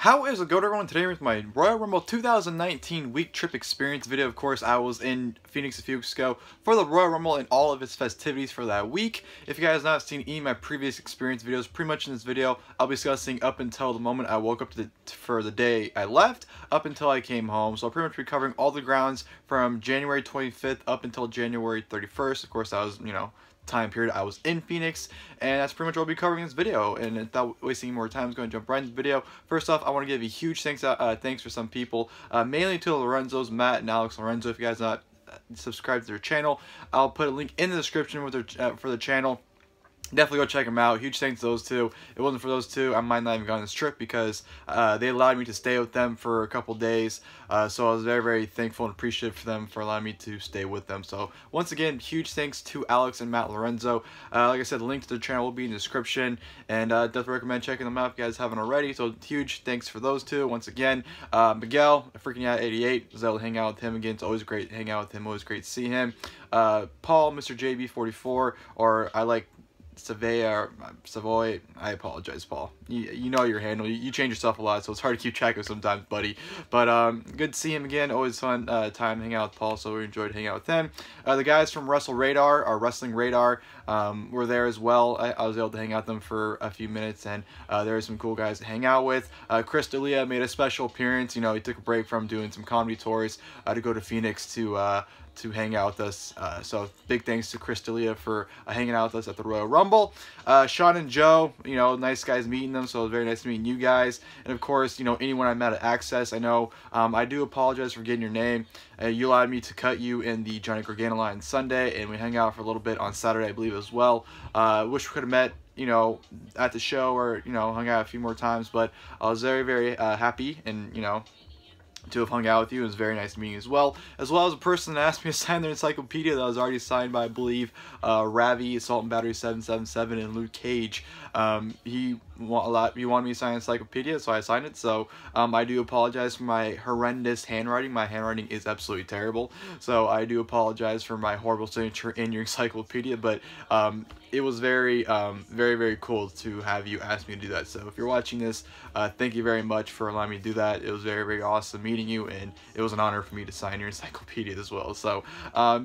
How is it going, everyone? Today with my Royal Rumble 2019 week trip experience video. Of course, I was in Phoenix a few weeks ago for the Royal Rumble and all of its festivities for that week. If you guys have not seen any of my previous experience videos, pretty much in this video, I'll be discussing up until the moment I woke up for the day I left, up until I came home. So I'll pretty much be covering all the grounds from January 25th up until January 31st. Of course, that was, time period I was in Phoenix, and that's pretty much what I'll be covering in this video. And without wasting any more time, I'm going to jump right into the video. First off, I want to give a huge thanks for some people, mainly to the Lorenzos, Matt and Alex Lorenzo. If you guys not subscribed to their channel, I'll put a link in the description with their for the channel. Definitely go check them out. Huge thanks to those two. If it wasn't for those two, I might not even gone on this trip because they allowed me to stay with them for a couple days. So I was very, very thankful and appreciative for them for allowing me to stay with them. So once again, huge thanks to Alex and Matt Lorenzo. Like I said, the link to the channel will be in the description, and definitely recommend checking them out if you guys haven't already. So huge thanks for those two. Once again, Miguel, freaking out 88, was able to hang out with him again. It's always great to hang out with him. Always great to see him. Paul, Mr. JB44, or I like Savoy, I apologize, Paul. You know your handle. You change yourself a lot, so it's hard to keep track of sometimes, buddy. But good to see him again. Always fun time hanging out with Paul, so we enjoyed hanging out with them. The guys from Wrestle Radar, or Wrestling Radar, were there as well. I was able to hang out with them for a few minutes, and there were some cool guys to hang out with. Chris D'Elia made a special appearance. He took a break from doing some comedy tours to go to Phoenix to hang out with us. So big thanks to Chris D'Elia for hanging out with us at the Royal Rumble. Sean and Joe, nice guys meeting them, so it was very nice meeting you guys. And of course, anyone I met at Access. I know I do apologize for getting your name. You allowed me to cut you in the Johnny Gargano line Sunday, and we hung out for a little bit on Saturday, I believe, as well. Wish we could have met at the show, or hung out a few more times, but I was very, very happy, and to have hung out with you. It was very nice meeting as well as a person that asked me to sign their encyclopedia that was already signed by, I believe, Ravi, Assault and Battery 777, and Luke Cage. He wanted me to sign an encyclopedia, so I signed it. So I do apologize for my horrendous handwriting. My handwriting is absolutely terrible, so I do apologize for my horrible signature in your encyclopedia, but it was very, very, very cool to have you ask me to do that. So if you're watching this, thank you very much for allowing me to do that. It was very, very awesome meeting you, and it was an honor for me to sign your encyclopedia as well. So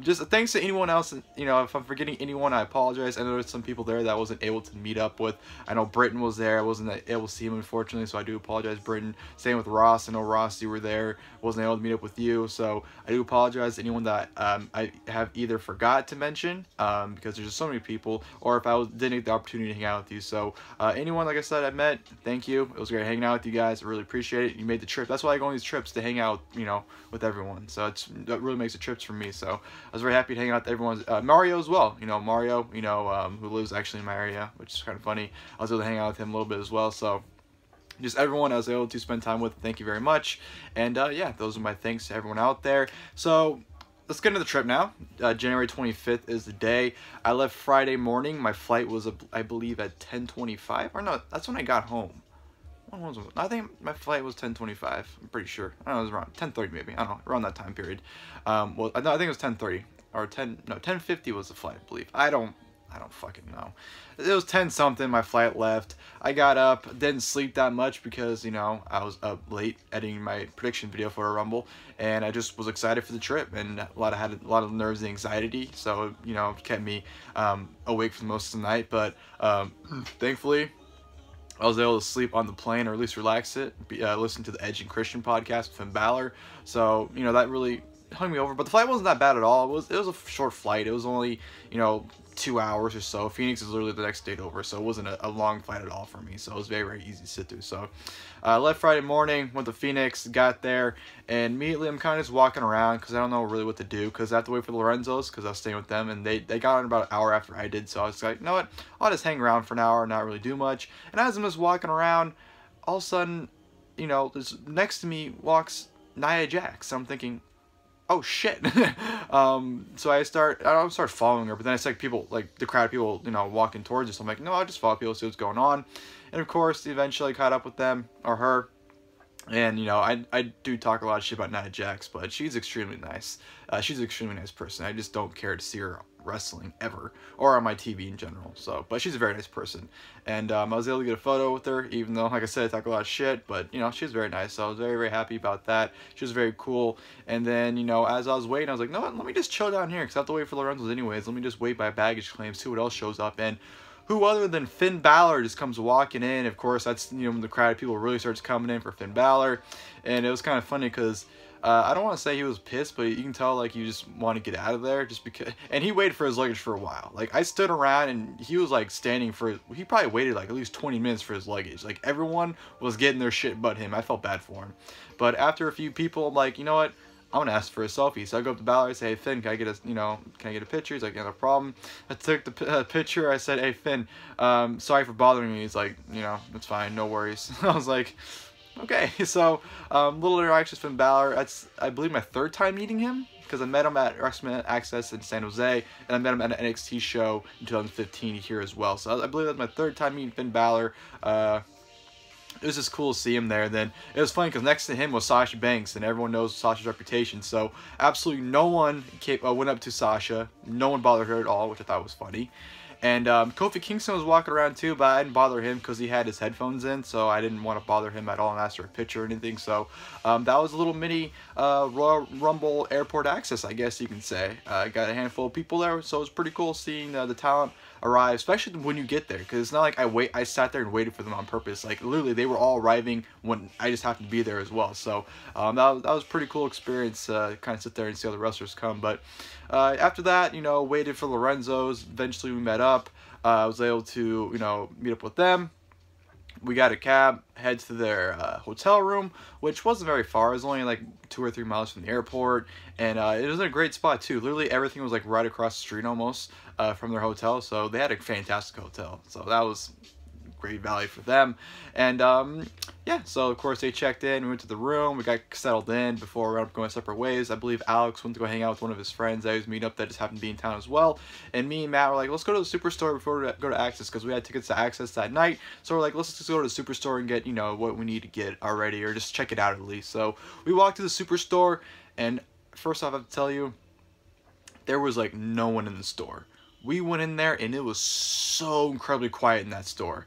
just thanks to anyone else. If I'm forgetting anyone, I apologize. I know there's some people there that I wasn't able to meet up with. I know Britton was there. I wasn't able to see him, unfortunately, so I do apologize, Britton. Same with Ross. I know Ross, you were there. Wasn't able to meet up with you, so I do apologize to anyone that I have either forgot to mention because there's just so many people, or if I didn't get the opportunity to hang out with you. So anyone, like I said, I met, thank you. It was great hanging out with you guys. I really appreciate it. You made the trip. That's why I go on these trips, to hang out, with everyone. So that really makes the trips for me. So I was very happy to hang out with everyone. Mario as well. Mario, who lives actually in my area, which is kind of funny. I was able to hang out with him a little bit as well. So just everyone I was able to spend time with, thank you very much. And yeah, those are my thanks to everyone out there. So let's get into the trip now. January 25th is the day. I left Friday morning. My flight was, I believe, at 10:25. Or no, that's when I got home. I think my flight was 10:25. I'm pretty sure. I don't know, it was around 10:30 maybe. I don't know, around that time period. Well, I think it was 10:30 or 10:50 was the flight, I believe. I don't fucking know. It was 10 something. My flight left. I got up, didn't sleep that much because I was up late editing my prediction video for a Rumble, and I just was excited for the trip, and had a lot of nerves and anxiety, so it kept me awake for most of the night. But thankfully, I was able to sleep on the plane, or at least relax it. Listen to the Edge and Christian podcast with Finn Balor. So that really hung me over. But the flight wasn't that bad at all. It was a short flight. It was only 2 hours or so. Phoenix is literally the next state over, so it wasn't a long flight at all for me. So it was very, very easy to sit through. So I left Friday morning, went to Phoenix, got there, and immediately I'm kind of just walking around because I don't know really what to do, because I have to wait for the Lorenzos because I was staying with them, and they got on about an hour after I did. So I was like, you know what, I'll just hang around for an hour, not really do much. And as I'm just walking around, all of a sudden, there's, next to me walks Nia Jax. So I'm thinking, oh shit. So I start following her, but then I see people, like the crowd of people, walking towards us. So I'm like, no, I'll just follow people, see what's going on. And of course, eventually I caught up with them, or her, And, you know, I do talk a lot of shit about Nia Jax, but she's extremely nice. She's an extremely nice person. I just don't care to see her wrestling ever, or on my TV in general. So, but she's a very nice person. And I was able to get a photo with her, even though, like I said, I talk a lot of shit, but, you know, she's very nice. So I was very, very happy about that. She was very cool. And then, you know, as I was waiting, I was like, no, let me just chill down here, because I have to wait for Lorenzo's anyways. Let me just wait by baggage claim, see what else shows up. And who other than Finn Balor just comes walking in. Of course, that's, you know, when the crowd of people really starts coming in for Finn Balor. And it was kind of funny because I don't want to say he was pissed, but you can tell, like, you just want to get out of there just because. And he waited for his luggage for a while. Like, I stood around and he was, like, standing for, he probably waited, like, at least 20 minutes for his luggage. Like, everyone was getting their shit but him. I felt bad for him. But after a few people, I'm like, you know what? I'm gonna ask for a selfie. So I go up to Balor, I say, hey Finn, can I get a picture? He's like, yeah, no problem. I took the picture. I said, hey Finn, sorry for bothering me. He's like, you know, it's fine, no worries. I was like, okay. So little interactions with Finn Balor. That's, I believe, my third time meeting him, because I met him at WrestleMania Access in San Jose, and I met him at an NXT show in 2015 here as well. So I believe that's my third time meeting Finn Balor. It was just cool to see him there. Then it was funny because next to him was Sasha Banks, and everyone knows Sasha's reputation. So absolutely no one went up to Sasha. No one bothered her at all, which I thought was funny. And Kofi Kingston was walking around too, but I didn't bother him because he had his headphones in, so I didn't want to bother him at all and ask for a picture or anything. So that was a little mini Royal Rumble airport access, I guess you can say. Got a handful of people there, so it was pretty cool seeing the talent arrive, especially when you get there, because it's not like I sat there and waited for them on purpose. Like, literally, they were all arriving when I just happened to be there as well. So that was a pretty cool experience, kind of sit there and see all the wrestlers come. But after that, you know, waited for Lorenzo's. Eventually we met up. I was able to, you know, meet up with them. We got a cab, head to their hotel room, which wasn't very far. It was only like 2 or 3 miles from the airport, and it was in a great spot too. Literally everything was like right across the street almost from their hotel, so they had a fantastic hotel. So that was great value for them. And yeah, so of course they checked in, we went to the room, we got settled in before we ended up going separate ways. I believe Alex went to go hang out with one of his friends that he was meeting up that just happened to be in town as well. And me and Matt were like, let's go to the Superstore before we go to Access, because we had tickets to Access that night. So we're like, let's just go to the Superstore and get, you know, what we need to get already, or just check it out at least. So we walked to the Superstore, and first off I have to tell you, there was like no one in the store. We went in there and it was so incredibly quiet in that store.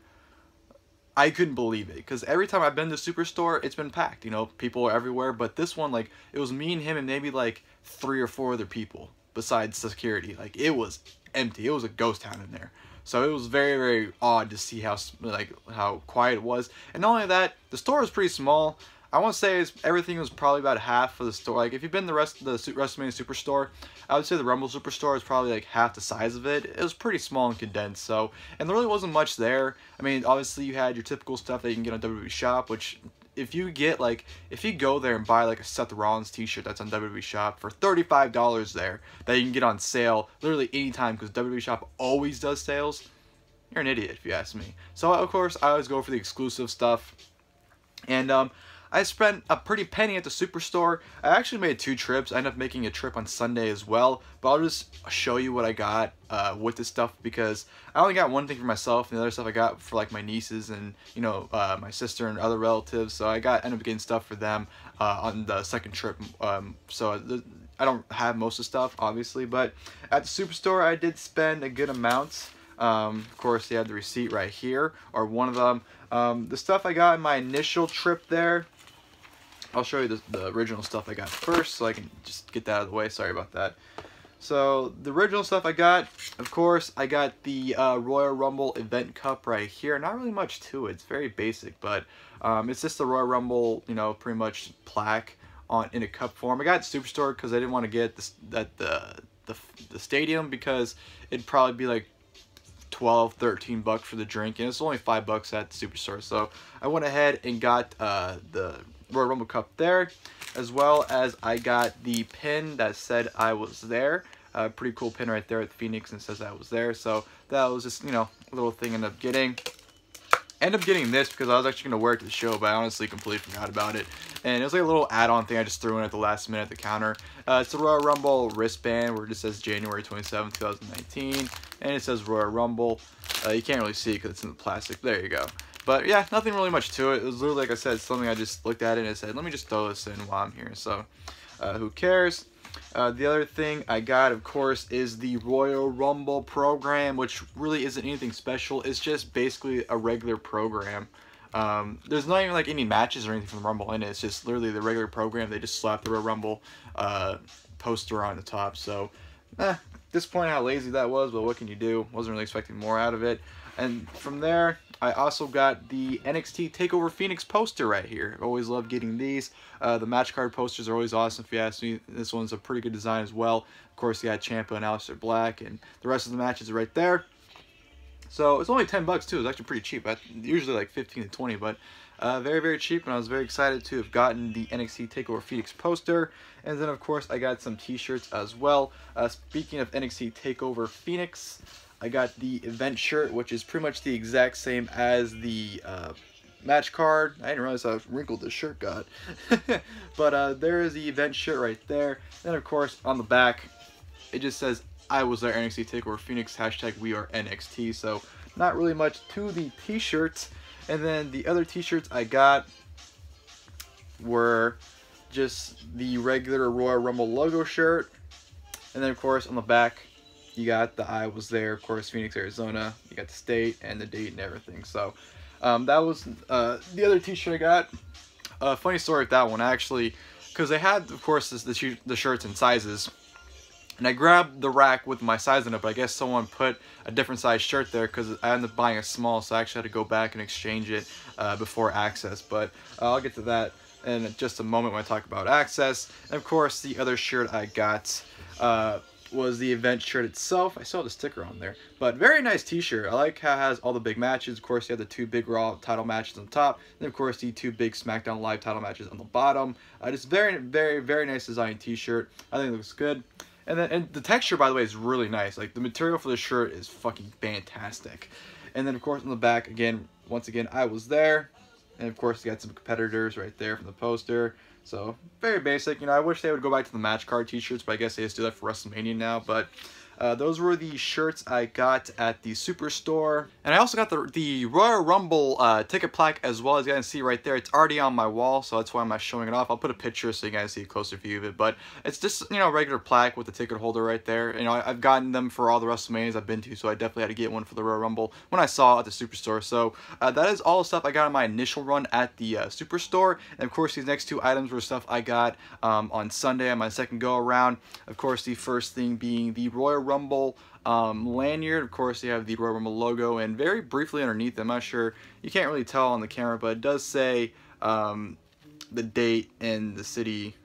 I couldn't believe it, because every time I've been to Superstore, it's been packed, you know, people are everywhere. But this one, like, it was me and him and maybe like 3 or 4 other people besides security. Like, it was empty. It was a ghost town in there. So it was very, very odd to see how quiet it was. And not only that, the store was pretty small. I want to say everything was probably about half of the store. Like, if you've been to the WrestleMania Superstore, I would say the Rumble Superstore is probably like half the size of it. It was pretty small and condensed, so, and there really wasn't much there. I mean, obviously you had your typical stuff that you can get on WWE Shop, which if you get, like, if you go there and buy like a Seth Rollins t-shirt that's on WWE Shop for $35 there, that you can get on sale literally anytime, because WWE Shop always does sales, you're an idiot if you ask me. So of course I always go for the exclusive stuff. And I spent a pretty penny at the Superstore. I actually made 2 trips. I ended up making a trip on Sunday as well. But I'll just show you what I got with this stuff, because I only got one thing for myself, and the other stuff I got for like my nieces and, you know, my sister and other relatives. So I ended up getting stuff for them on the second trip. So I don't have most of the stuff, obviously, but at the Superstore I did spend a good amount. Of course, they had the receipt right here, or one of them. The stuff I got in my initial trip there, I'll show you the original stuff I got first, so I can just get that out of the way. Sorry about that. So the original stuff I got, of course, I got the Royal Rumble event cup right here. Not really much to it. It's very basic, but it's just the Royal Rumble, you know, pretty much plaque in a cup form. I got Superstore because I didn't want to get this at the stadium, because it'd probably be like $12-13 for the drink, and it's only $5 at the Superstore. So I went ahead and got the Royal Rumble cup there, as well as I got the pin that said I was there. Pretty cool pin right there at Phoenix, and it says I was there. So that was just, you know, a little thing I ended up getting. Ended up getting this because I was actually going to wear it to the show, but I honestly completely forgot about it. And it was like a little add-on thing I just threw in at the last minute at the counter. It's a Royal Rumble wristband where it just says January 27, 2019. And it says Royal Rumble. You can't really see it because it's in the plastic. There you go. But yeah, nothing really much to it. It was literally, like I said, something I just looked at it and I said, let me just throw this in while I'm here. So who cares? The other thing I got, of course, is the Royal Rumble program, which really isn't anything special. It's just basically a regular program. There's not even like any matches or anything from the Rumble in it. It's just literally the regular program. They just slapped the Royal Rumble poster on the top. So, disappointed how lazy that was, but what can you do? Wasn't really expecting more out of it. And from there, I also got the NXT TakeOver Phoenix poster right here. Always love getting these. The match card posters are always awesome if you ask me. This one's a pretty good design as well. Of course, you got Ciampa and Aleister Black, and the rest of the matches are right there. So it's only 10 bucks too. It's actually pretty cheap. Usually like 15 to 20, but very, very cheap. And I was very excited to have gotten the NXT TakeOver Phoenix poster. And then, of course, I got some t-shirts as well. Speaking of NXT TakeOver Phoenix, I got the event shirt, which is pretty much the exact same as the match card. I didn't realize how wrinkled this shirt got. But there is the event shirt right there. Then, of course, on the back, it just says, I was there, NXT TakeOver Phoenix, hashtag we are NXT. So not really much to the t-shirts. And then the other t-shirts I got were just the regular Royal Rumble logo shirt. And then, of course, on the back, you got the I was there, of course, Phoenix, Arizona. You got the state and the date and everything. So that was the other t-shirt I got. Funny story with that one, actually, because they had, of course, the shirts in sizes. And I grabbed the rack with my size in it, but I guess someone put a different size shirt there because I ended up buying a small, so I actually had to go back and exchange it before Access. But I'll get to that in just a moment when I talk about Access. And of course, the other shirt I got was the event shirt itself. I saw the sticker on there, but very nice t-shirt. I like how it has all the big matches. Of course, you have the 2 big Raw title matches on top, and of course the 2 big SmackDown Live title matches on the bottom. Just very, very, very nice design t-shirt. I think it looks good. And the texture, by the way, is really nice. Like, the material for the shirt is fucking fantastic. And then, of course, on the back, again, once again, I was there. And, of course, you got some competitors right there from the poster. So, very basic. You know, I wish they would go back to the match card t-shirts, but I guess they just do that for WrestleMania now. But those were the shirts I got at the Superstore. And I also got the Royal Rumble ticket plaque as well. As you guys can see right there, it's already on my wall, so that's why I'm not showing it off. I'll put a picture so you guys see a closer view of it. But it's just, you know, a regular plaque with the ticket holder right there. You know, I've gotten them for all the WrestleManias I've been to, so I definitely had to get one for the Royal Rumble when I saw it at the Superstore. So that is all the stuff I got on my initial run at the Superstore. And of course, these next 2 items were stuff I got on Sunday on my second go around. Of course, the first thing being the Royal Rumble lanyard. Of course, you have the Royal Rumble logo, and very briefly underneath, I'm not sure, you can't really tell on the camera, but it does say the date and the city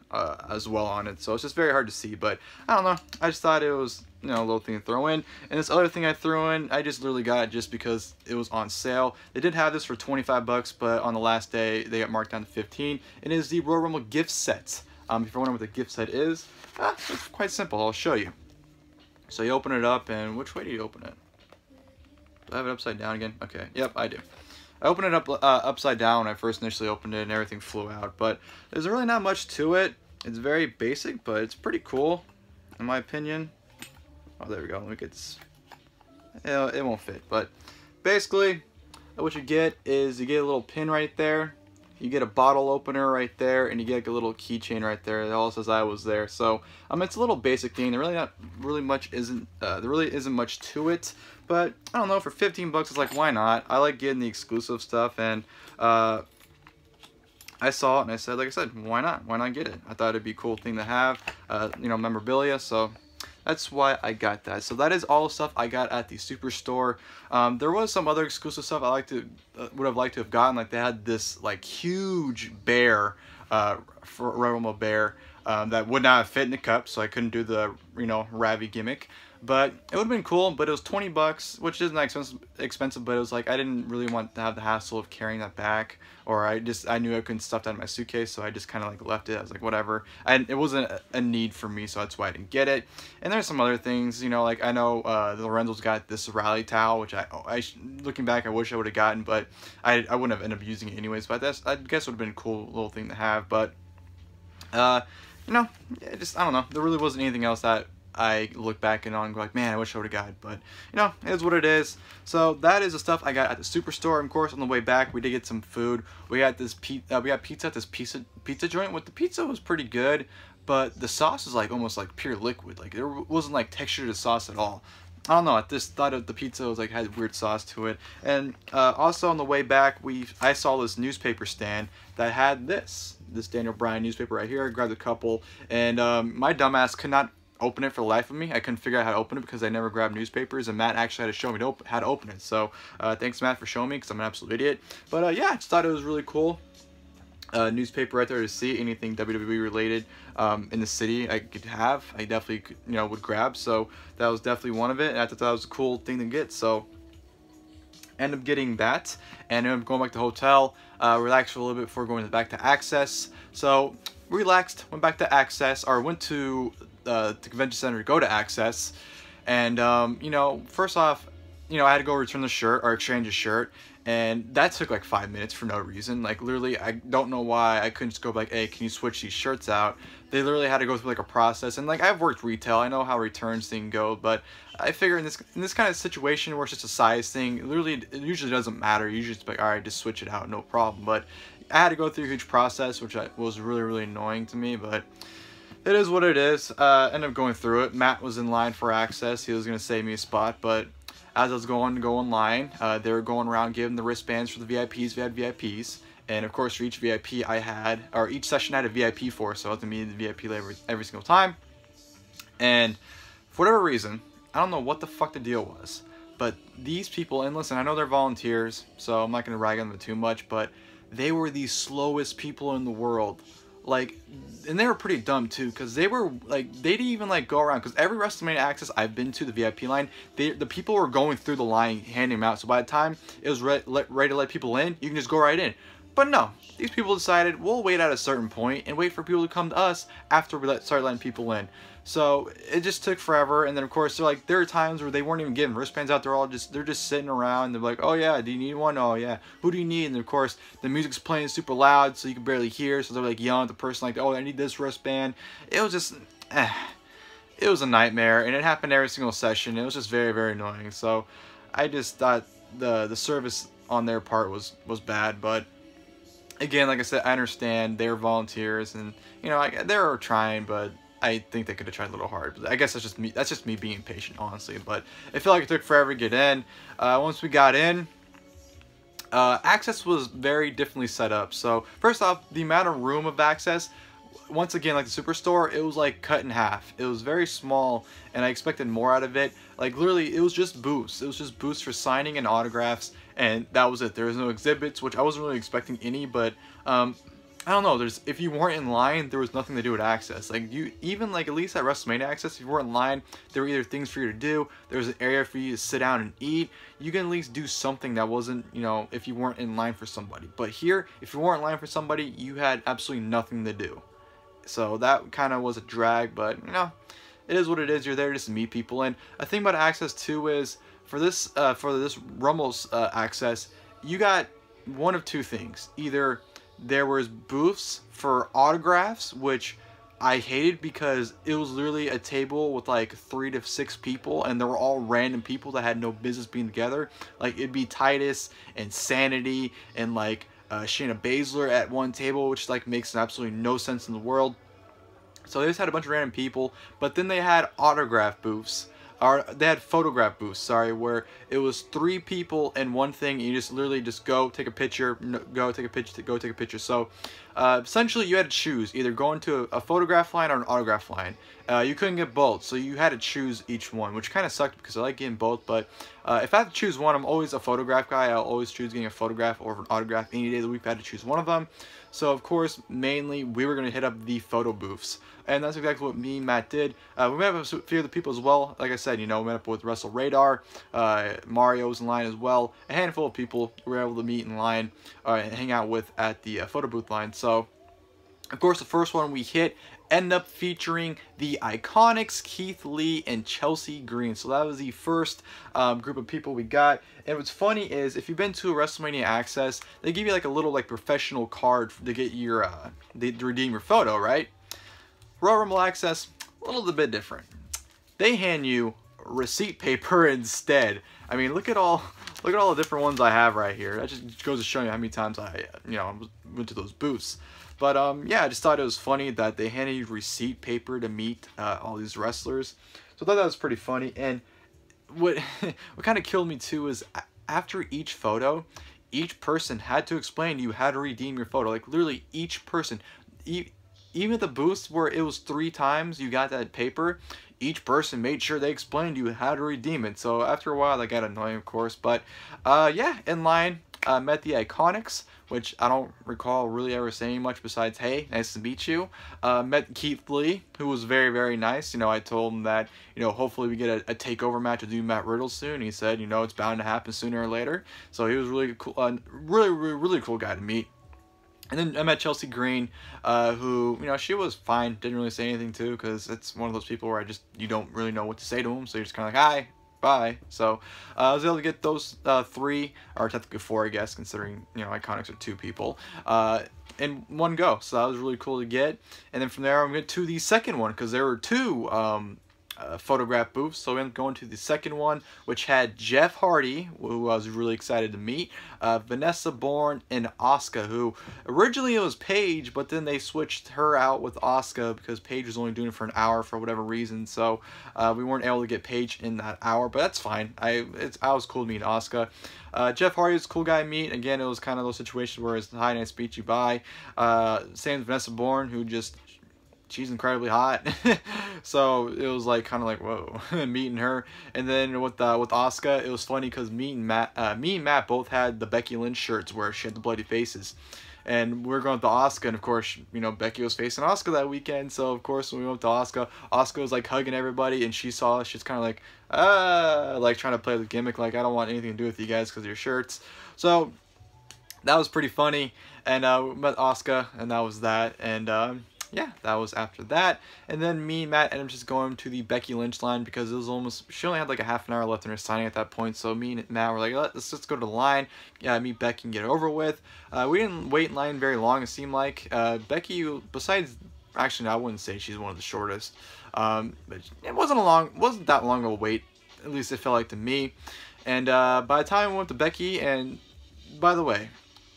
as well on it, so it's just very hard to see. But I don't know, I just thought it was, you know, a little thing to throw in. And this other thing I threw in, I just literally got it just because it was on sale. They did have this for 25 bucks, but on the last day they got marked down to 15. It is the Royal Rumble gift set. If you're wondering what the gift set is, it's quite simple. I'll show you. So you open it up, and which way do you open it? Do I have it upside down again? Okay, yep, I do. I opened it up upside down when I first initially opened it, and everything flew out. But there's really not much to it. It's very basic, but it's pretty cool, in my opinion. Oh, there we go. Let me get this. It won't fit, but basically, what you get is you get a little pin right there. You get a bottle opener right there, and you get like a little keychain right there. It all says I was there. So it's a little basic thing. There really isn't much to it. But I don't know, for 15 bucks, it's like, why not? I like getting the exclusive stuff, and I saw it and I said, like I said, why not? Why not get it? I thought it'd be a cool thing to have, you know, memorabilia. So that's why I got that. So that is all the stuff I got at the Superstore. There was some other exclusive stuff I would have liked to have gotten. Like, they had this like huge bear, for Royal Rumble bear, that would not have fit in the cup, so I couldn't do the, you know, Ravi gimmick. But it would have been cool. But it was 20 bucks, which isn't expensive. But it was like, I didn't really want to have the hassle of carrying that back, or I knew I couldn't stuff that in my suitcase, so I just kind of like left it. I was like, whatever. It wasn't a need for me, so that's why I didn't get it. And there's some other things, you know, like I know the Lorenzo's got this rally towel, which looking back, I wish I would have gotten, but I wouldn't have ended up using it anyways. But I guess it would have been a cool little thing to have. But you know, I don't know. There really wasn't anything else that I look back and on and go like, man, I wish I would have got. But you know, it is what it is. So that is the stuff I got at the superstore. Of course, on the way back, we did get some food. We got this we got pizza at this pizza joint. With the pizza was pretty good, but the sauce is like almost like pure liquid. Like there wasn't like texture to the sauce at all. I don't know. I just thought of the pizza was like had weird sauce to it. And also on the way back, I saw this newspaper stand that had this Daniel Bryan newspaper right here. I grabbed a couple, and my dumbass could not open it for the life of me. I couldn't figure out how to open it because I never grabbed newspapers, and Matt actually had to show me how to open it. So thanks, Matt, for showing me, because I'm an absolute idiot. But yeah, I just thought it was really cool. Newspaper right there to see anything WWE related in the city I could have. I definitely would grab. So that was definitely one of it, and I thought that was a cool thing to get. So end up getting that, and I'm going back to the hotel. Relaxed for a little bit before going back to Access. So relaxed, went back to Access, or went to the convention center to go to Access, and first off, I had to go return the shirt or exchange a shirt, and that took like 5 minutes for no reason. Like literally, I don't know why I couldn't just go like, hey, can you switch these shirts out? They literally had to go through like a process, and like I've worked retail, I know how returns thing go, but I figure in this kind of situation where it's just a size thing, literally it usually doesn't matter. You just like, all right, just switch it out, no problem. But I had to go through a huge process, which was really annoying to me, but it is what it is. Ended up going through it. Matt was in line for Access. He was gonna save me a spot, but as I was going to go in line, they were going around giving the wristbands for the VIPs. We had VIPs, and of course for each VIP each session I had a VIP for, so I was gonna be in the VIP every single time. And for whatever reason, I don't know what the fuck the deal was, but these people, and listen, I know they're volunteers, so I'm not gonna rag on them too much, but they were the slowest people in the world. Like, and they were pretty dumb too, because they were like, they didn't even like go around, because every WrestleMania Access I've been to, the VIP line, the people were going through the line handing them out, so by the time it was ready to let people in, you can just go right in. But no, these people decided we'll wait at a certain point and wait for people to come to us after we start letting people in. So it just took forever, and then of course there are times where they weren't even giving wristbands out. They're just sitting around. They're like, oh yeah, do you need one? Oh yeah, who do you need? And of course the music's playing super loud, so you can barely hear. So they're like yelling at the person like, oh, I need this wristband. It was just, it was a nightmare, and it happened every single session. It was just very annoying. So I just thought the service on their part was bad, but again, like I said, I understand they're volunteers, and they're trying, but I think they could have tried a little hard. But I guess that's just me being patient, honestly. But it felt like it took forever to get in. Once we got in, Access was very differently set up. So first off, the amount of room of Access, once again, like the Superstore, it was like cut in half. It was very small, and I expected more out of it. Like literally, it was just booths. It was just booths for signing and autographs, and that was it. There was no exhibits, which I wasn't really expecting any, but I don't know, if you weren't in line, there was nothing to do at Access. Like, even like at least at WrestleMania Access, if you weren't in line, there were either things for you to do, there was an area for you to sit down and eat. You can at least do something that wasn't, if you weren't in line for somebody. But here, if you weren't in line for somebody, you had absolutely nothing to do. So that kind of was a drag, but it is what it is. You're there just to meet people. And a thing about Access too is, for this Rumble's Access, you got one of two things. Either there was booths for autographs, which I hated because it was literally a table with like 3 to 6 people, and they were all random people that had no business being together. Like, it'd be Titus and Sanity and like Shayna Baszler at one table, which like makes absolutely no sense in the world. So they just had a bunch of random people, but then they had autograph booths. Or they had photograph booths, sorry, where it was 3 people in one thing, and you just literally just go take a picture, go take a picture, go take a picture. So essentially you had to choose, either go into a photograph line or an autograph line. You couldn't get both, so you had to choose each one, which kind of sucked because I like getting both. But if I have to choose one, I'm always a photograph guy. I'll always choose getting a photograph over an autograph any day of the week. I had to choose one of them. So of course, mainly we were going to hit up the photo booths, and that's exactly what me and Matt did. We met up with a few other people as well. Like I said, we met up with Wrestle Radar, Mario was in line as well. A handful of people we were able to meet in line and hang out with at the photo booth line. So of course, the first one we hit ended up featuring the Iconics, Keith Lee and Chelsea Green. So that was the first group of people we got. And what's funny is, if you've been to a WrestleMania Access, they give you like a little like professional card to get your to redeem your photo, right? Royal Rumble Access, a little bit different. they hand you receipt paper instead. I mean, look at all the different ones I have right here. That just goes to show you how many times I went to those booths. But yeah, I just thought it was funny that they handed you receipt paper to meet all these wrestlers. So I thought that was pretty funny. And what what kind of killed me too is after each photo, each person had to explain to you how to redeem your photo. Like literally each person, even at the booths where it was 3 times you got that paper, each person made sure they explained to you how to redeem it. So after a while that got annoying, of course. But yeah, in line, met the Iconics, which I don't recall really ever saying much besides, hey, nice to meet you. Met Keith Lee, who was very, very nice. You know, I told him that, you know, hopefully we get a takeover match with Matt Riddle soon. He said, you know, it's bound to happen sooner or later. So he was really cool, really cool guy to meet. And then I met Chelsea Green, who, you know, she was fine. Didn't really say anything to, because it's one of those people where you don't really know what to say to him. So you're just kind of like, hi, bye. So I was able to get those 3, or technically 4, I guess, considering, you know, Iconics are 2 people, in one go. So that was really cool to get. And then from there, I'm going to the second one, because there were 2 photograph booths. So I'm going to the second one, which had Jeff Hardy, who I was really excited to meet, Vanessa Bourne, and Asuka, who originally it was Paige, but then they switched her out with Asuka because Paige was only doing it for an hour for whatever reason. So we weren't able to get Paige in that hour, but that's fine. I was cool to meet Asuka. Jeff Hardy was a cool guy to meet. Again, it was kind of those situations where it's hi, nice to meet you, bye. Same as Vanessa Bourne, who just, she's incredibly hot. So it was like kind of like, whoa, meeting her. And then with Asuka, it was funny because me and Matt both had the Becky Lynch shirts where she had the bloody faces. And we were going to Asuka, and of course, you know, Becky was facing Asuka that weekend. So of course, when we went to Asuka, Asuka was like hugging everybody, and she saw us. She's kind of like trying to play the gimmick, like, I don't want anything to do with you guys because of your shirts. So that was pretty funny. And we met Asuka, and that was that. And yeah, that was after that. And then me and Matt ended up just going to the Becky Lynch line because it was almost, she only had like a half an hour left in her signing at that point. So me and Matt were like, let's just go to the line, meet Becky and get it over with. We didn't wait in line very long, it seemed like. Becky, besides, actually, no, I wouldn't say she's one of the shortest. But it wasn't that long of a wait, at least it felt like to me. And by the time we went to Becky, and by the way,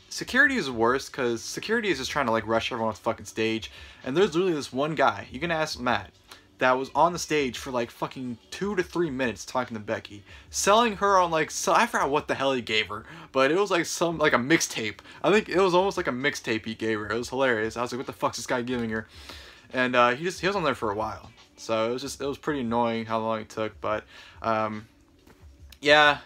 security is worse because security is just trying to like rush everyone off the fucking stage. And there's literally this one guy, you can ask Matt, that was on the stage for like fucking 2 to 3 minutes talking to Becky, selling her on like, I forgot what the hell he gave her, but it was like like a mixtape. I think it was almost like a mixtape he gave her. It was hilarious. I was like, what the fuck's this guy giving her? And he was on there for a while. So it was pretty annoying how long it took. But yeah,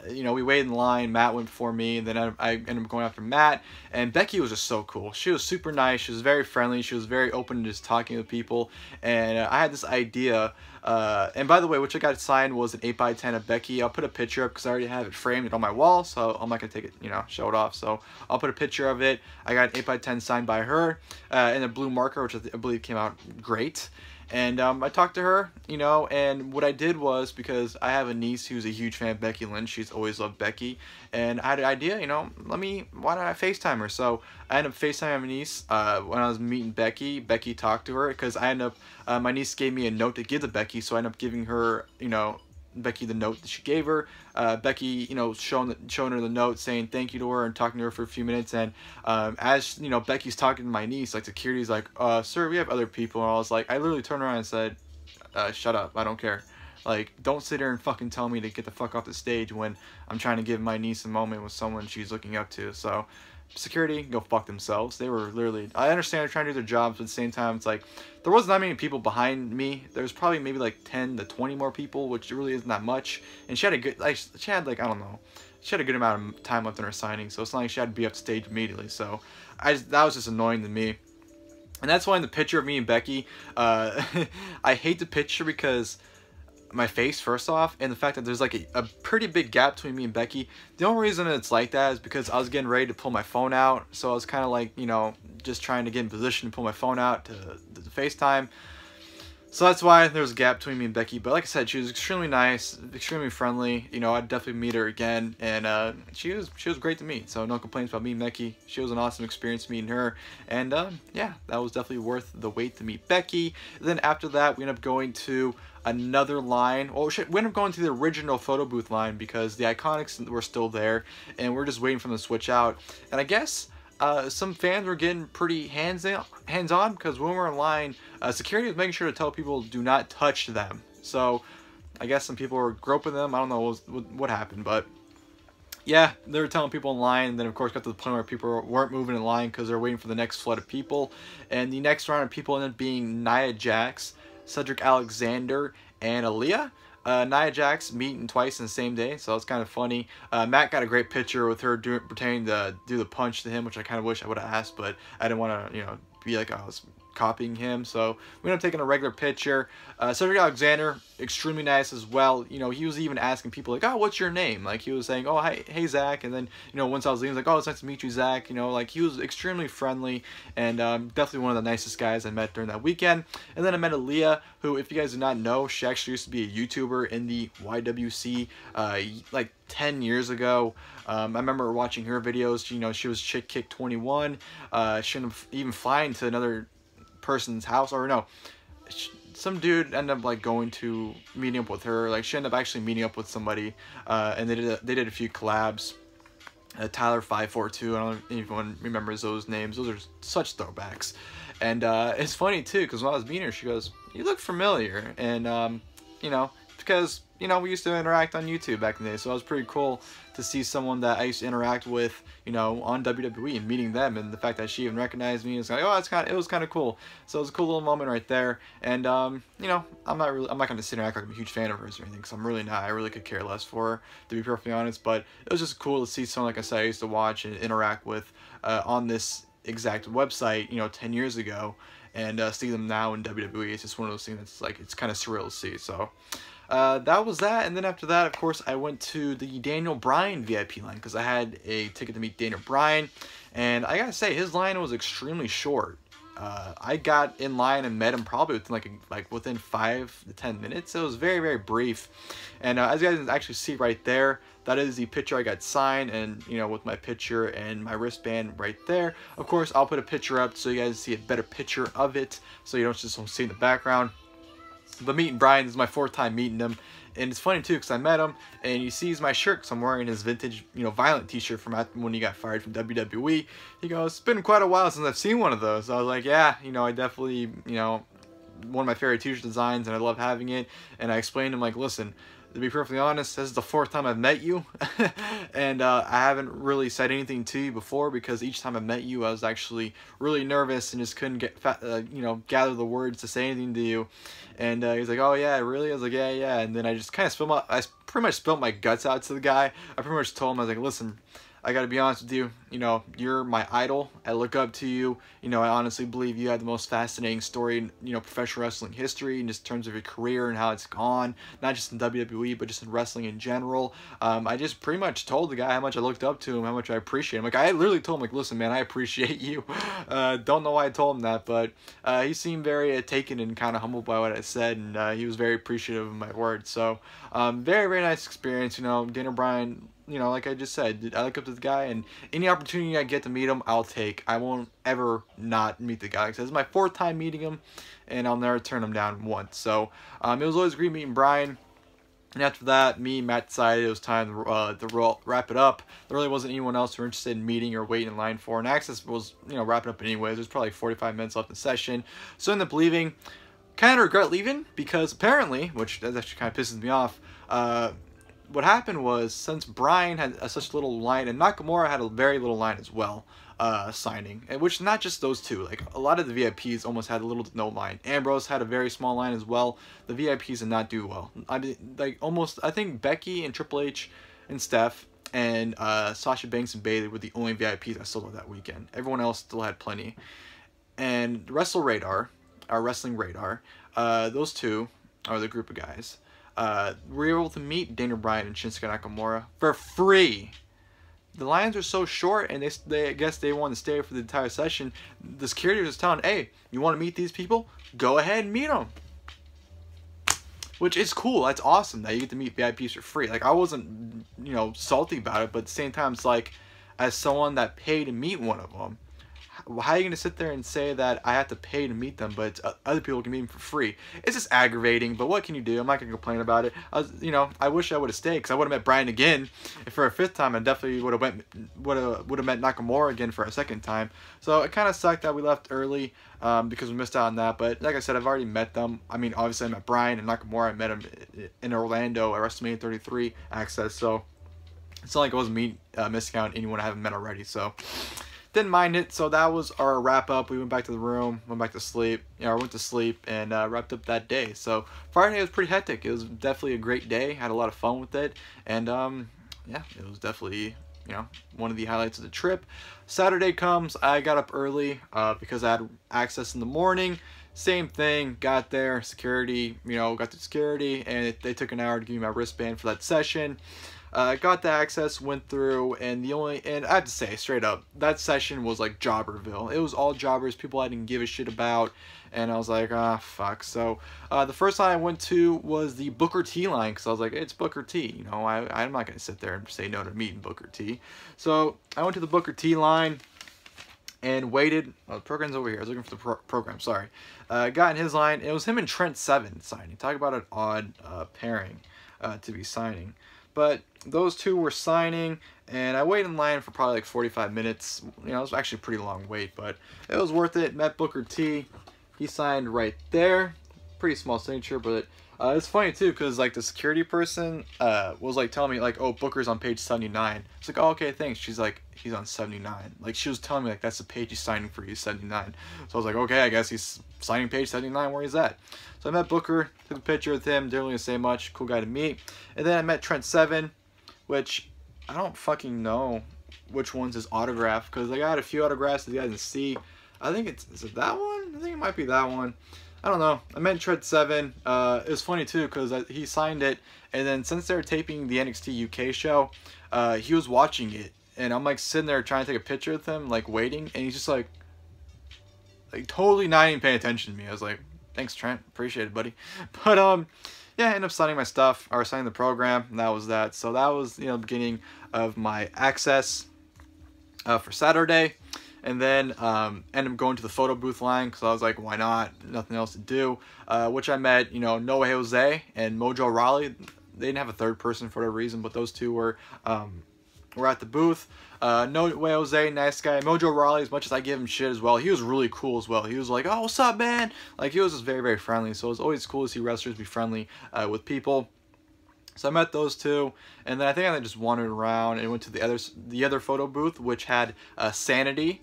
you know, we waited in line. Matt went before me, and then I ended up going after Matt. And Becky was just so cool. She was super nice. She was very friendly. She was very open to just talking to people. And I had this idea. And by the way, which I got signed was an 8x10 of Becky. I'll put a picture up because I already have it framed on my wall, so I'm not gonna take it, you know, show it off. So I'll put a picture of it. I got an 8x10 signed by her in a blue marker, which I believe came out great. And I talked to her, you know, and what I did was, because I have a niece who's a huge fan of Becky Lynch, she's always loved Becky, and I had an idea, you know, why don't I FaceTime her? So I ended up FaceTiming my niece when I was meeting Becky. Becky talked to her, because I ended up, my niece gave me a note to give to Becky, so I ended up giving her, you know, Becky the note that she gave her. Becky, you know, showing her the note, saying thank you to her and talking to her for a few minutes. And as you know, Becky's talking to my niece, like security's like, sir, we have other people. And I was like, I literally turned around and said, shut up, I don't care. Like, don't sit there and fucking tell me to get the fuck off the stage when I'm trying to give my niece a moment with someone she's looking up to. So security, go fuck themselves. They were literally, I understand they're trying to do their jobs, but at the same time, it's like, there wasn't that many people behind me. There was probably maybe like 10 to 20 more people, which really isn't that much. And she had a good, like, she had like, I don't know, she had a good amount of time left in her signing, so it's not like she had to be up stage immediately. So that was just annoying to me. And that's why in the picture of me and Becky, I hate the picture because my face, first off, and the fact that there's like a pretty big gap between me and Becky. The only reason it's like that is because I was getting ready to pull my phone out, so I was kind of like, you know, just trying to get in position to pull my phone out to FaceTime. So that's why there was a gap between me and Becky. But like I said, she was extremely nice, extremely friendly. You know, I'd definitely meet her again, and she was great to meet. So no complaints about meeting Becky. She was an awesome experience meeting her, and yeah, that was definitely worth the wait to meet Becky. And then after that, we ended up going to another line. Well, we ended up going to the original photo booth line because the Iconics were still there, and we're just waiting for them to switch out. And I guess some fans were getting pretty hands-on because when we were in line, security was making sure to tell people do not touch them. So I guess some people were groping them. I don't know what happened, but yeah, they were telling people in line, and then of course got to the point where people weren't moving in line because they're waiting for the next flood of people. And the next round of people ended up being Nia Jax, Cedric Alexander, and Aaliyah. Nia Jax meeting twice in the same day, so it's kind of funny. Matt got a great picture with her pretending to do the punch to him, which I kind of wish I would have asked, but I didn't want to, you know, be like I was copying him. So we ended up taking a regular picture. Cedric Alexander, extremely nice as well. You know, he was even asking people like, "Oh, what's your name?" Like he was saying, "Oh, hi, hey Zach," and then you know once I was leaving, he was like, "Oh, it's nice to meet you, Zach." You know, like he was extremely friendly and definitely one of the nicest guys I met during that weekend. And then I met Aaliyah, who, if you guys do not know, she actually used to be a YouTuber in the YWC like 10 years ago. I remember watching her videos. You know, she was Chick Kick 21. She ended up even flying to another person's house, or no, some dude ended up like going to meeting up with her. Like she ended up actually meeting up with somebody, and they did a few collabs. Tyler 542. I don't know if anyone remembers those names. Those are such throwbacks, and it's funny too because when I was meeting her, she goes, "You look familiar," and you know, because you know we used to interact on YouTube back in the day, so it was pretty cool to see someone that I used to interact with, you know, on WWE and meeting them, and the fact that she even recognized me, it's like, oh, it was kind of cool. So it was a cool little moment right there, and you know, I'm not going to sit and act like I'm a huge fan of hers or anything, because I'm really not. I really could care less for her, to be perfectly honest. But it was just cool to see someone, like I said, I used to watch and interact with on this exact website, you know, 10 years ago, and see them now in WWE. It's just one of those things that's like, it's kind of surreal to see. So that was that, and then after that, of course, I went to the Daniel Bryan VIP line because I had a ticket to meet Daniel Bryan, and I gotta say, his line was extremely short. I got in line and met him probably within within 5 to 10 minutes. It was very, very brief, and as you guys can actually see right there, that is the picture I got signed, and you know, with my picture and my wristband right there. Of course, I'll put a picture up so you guys see a better picture of it, so you don't just see in the background. But meeting Brian, this is my 4th time meeting him, and it's funny too because I met him, and he sees my shirt because I'm wearing his vintage, you know, Violent t-shirt from when he got fired from WWE. He goes, "It's been quite a while since I've seen one of those." I was like, "Yeah, you know, I definitely, you know, one of my favorite t-shirt designs, and I love having it." And I explained to him, like, "Listen, to be perfectly honest, this is the 4th time I've met you, and I haven't really said anything to you before because each time I met you, I was actually really nervous and just couldn't get, you know, gather the words to say anything to you." And he's like, "Oh yeah, really?" I was like, "Yeah, yeah." And then I just kind of I pretty much spilled my guts out to the guy. I pretty much told him, I was like, "Listen, I gotta be honest with you, you know, you're my idol. I look up to you. You know, I honestly believe you have the most fascinating story in, you know, professional wrestling history, in just terms of your career and how it's gone, not just in WWE, but just in wrestling in general." I just pretty much told the guy how much I looked up to him, how much I appreciate him. Like, I literally told him, like, "Listen, man, I appreciate you." Don't know why I told him that, but he seemed very taken and kind of humbled by what I said, and he was very appreciative of my words. So, very, very nice experience. You know, Daniel Bryan, you know, like I just said, I look up to the guy, and any opportunity I get to meet him, I'll take. I won't ever not meet the guy. Like I said, this is my 4th time meeting him, and I'll never turn him down once. So, it was always great meeting Brian. And after that, me and Matt decided it was time to wrap it up. There really wasn't anyone else we were interested in meeting or waiting in line for, and Access was, you know, wrapping up anyways. There's probably 45 minutes left in the session. So I ended up leaving. Kind of regret leaving, because apparently, which that actually kind of pisses me off, what happened was, since Bryan had such little line, and Nakamura had a very little line as well, signing, and which not just those two, like a lot of the VIPs almost had a little to no line. Ambrose had a very small line as well. The VIPs did not do well. I mean, like almost, I think Becky and Triple H and Steph and Sasha Banks and Bayley were the only VIPs I saw that weekend. Everyone else still had plenty. And Wrestling Radar, those two are the group of guys. We were able to meet Daniel Bryan and Shinsuke Nakamura for free. The lines are so short, and I guess they wanted to stay for the entire session. The security was telling, "Hey, you want to meet these people? Go ahead and meet them." which is cool. That's awesome that you get to meet VIPs for free. Like, I wasn't, you know, salty about it, but at the same time, it's like, as someone that paid to meet one of them, how are you going to sit there and say that I have to pay to meet them, but other people can meet them for free? It's just aggravating, but what can you do? I'm not going to complain about it. You know, I wish I would have stayed, because I would have met Brian again for a 5th time, and definitely would have met Nakamura again for a 2nd time. So it kind of sucked that we left early because we missed out on that. But like I said, I've already met them. I mean, obviously I met Brian and Nakamura. I met him in Orlando at WrestleMania 33 Access. So it's not like it wasn't me missing out on anyone I haven't met already. So didn't mind it. So that was our wrap up. We went back to the room, went back to sleep. You know, I went to sleep and wrapped up that day. So Friday was pretty hectic. It was definitely a great day. Had a lot of fun with it. And yeah, it was definitely, you know, one of the highlights of the trip. Saturday comes, I got up early because I had access in the morning. Same thing, got there, security, you know, got to security, and they took an hour to give me my wristband for that session. Got the access, went through, and I have to say, straight up, that session was like Jobberville. It was all jobbers, people I didn't give a shit about, and I was like, ah, fuck. So, the first line I went to was the Booker T line, because I was like, it's Booker T, you know, I'm not going to sit there and say no to meeting Booker T. So, I went to the Booker T line, and waited. Oh, the program's over here. I was looking for the program, sorry. Got in his line. It was him and Trent Seven signing. Talk about an odd pairing to be signing. But those two were signing, and I waited in line for probably like 45 minutes. You know, it was actually a pretty long wait, but it was worth it. Met Booker T. He signed right there. Pretty small signature, but it's funny too, because like the security person was like telling me like, oh, Booker's on page 79. It's like, oh, okay, thanks. She's like, he's on 79. Like, she was telling me like, that's the page he's signing for, he's 79. So I was like, okay, I guess he's signing page 79 where he's at. So I met Booker, took a picture with him, didn't really say much, cool guy to meet. And then I met Trent Seven, which I don't fucking know which one's his autograph, because I got a few autographs that you guys can see. I think is it that one? I think it might be that one. I don't know. I met Trent Seven. It was funny too, because he signed it, and then since they were taping the NXT UK show, he was watching it, and I'm like sitting there trying to take a picture with him, like waiting, and he's just like totally not even paying attention to me. I was like, thanks, Trent, appreciate it, buddy. But yeah, I ended up signing my stuff, or signing the program, and that was that. So that was, you know, the beginning of my access for Saturday. And then ended up going to the photo booth line, because I was like, why not? Nothing else to do. Which I met, you know, Noah Jose and Mojo Rawley. They didn't have a third person for whatever reason, but those two were at the booth. Noah Jose, nice guy. Mojo Rawley, as much as I give him shit as well, he was really cool as well. He was like, oh, what's up, man? Like, he was just very, very friendly. So it was always cool to see wrestlers be friendly with people. So I met those two, and then I think I just wandered around and went to the other photo booth, which had Sanity,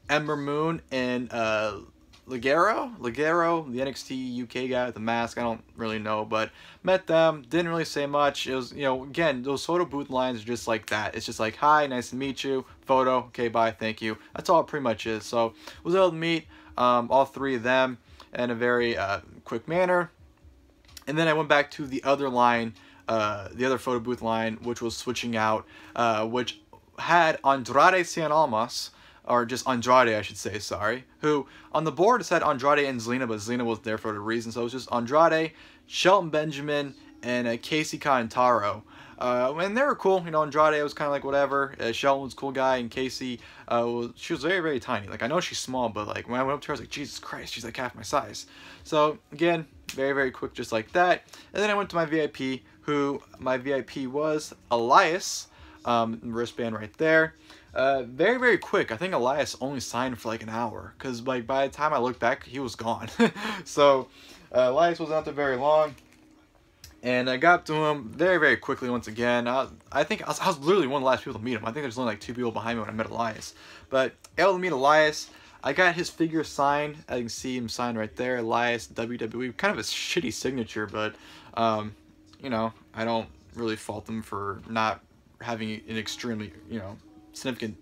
Ember Moon, and Ligero, the NXT UK guy with the mask. I don't really know, but met them. Didn't really say much. It was, you know, again, those photo booth lines are just like that. It's just like, hi, nice to meet you. Photo, okay, bye, thank you. That's all it pretty much is. So was able to meet all three of them in a very quick manner, and then I went back to the other line. The other photo booth line, which was switching out, which had Andrade Cien Almas, or just Andrade, I should say, sorry, who on the board said Andrade and Zelina, but Zelina wasn't there for the reason, so it was just Andrade, Shelton Benjamin, and Casey Cantaro. And they were cool, you know. Andrade was kind of like whatever. Shelton was a cool guy, and Casey, she was very, very tiny. Like, I know she's small, but like when I went up to her, I was like, Jesus Christ, she's like half my size. So again, very, very quick, just like that. And then I went to my VIP, who my VIP was Elias, wristband right there. Very, very quick. I think Elias only signed for like an hour, because like by the time I looked back, he was gone. So Elias wasn't out there very long. And I got to him very, very quickly once again. I think I was literally one of the last people to meet him. I think there's only like 2 people behind me when I met Elias. But able to meet Elias. I got his figure signed. I can see him signed right there. Elias, WWE. Kind of a shitty signature, but, you know, I don't really fault him for not having an extremely, you know, significant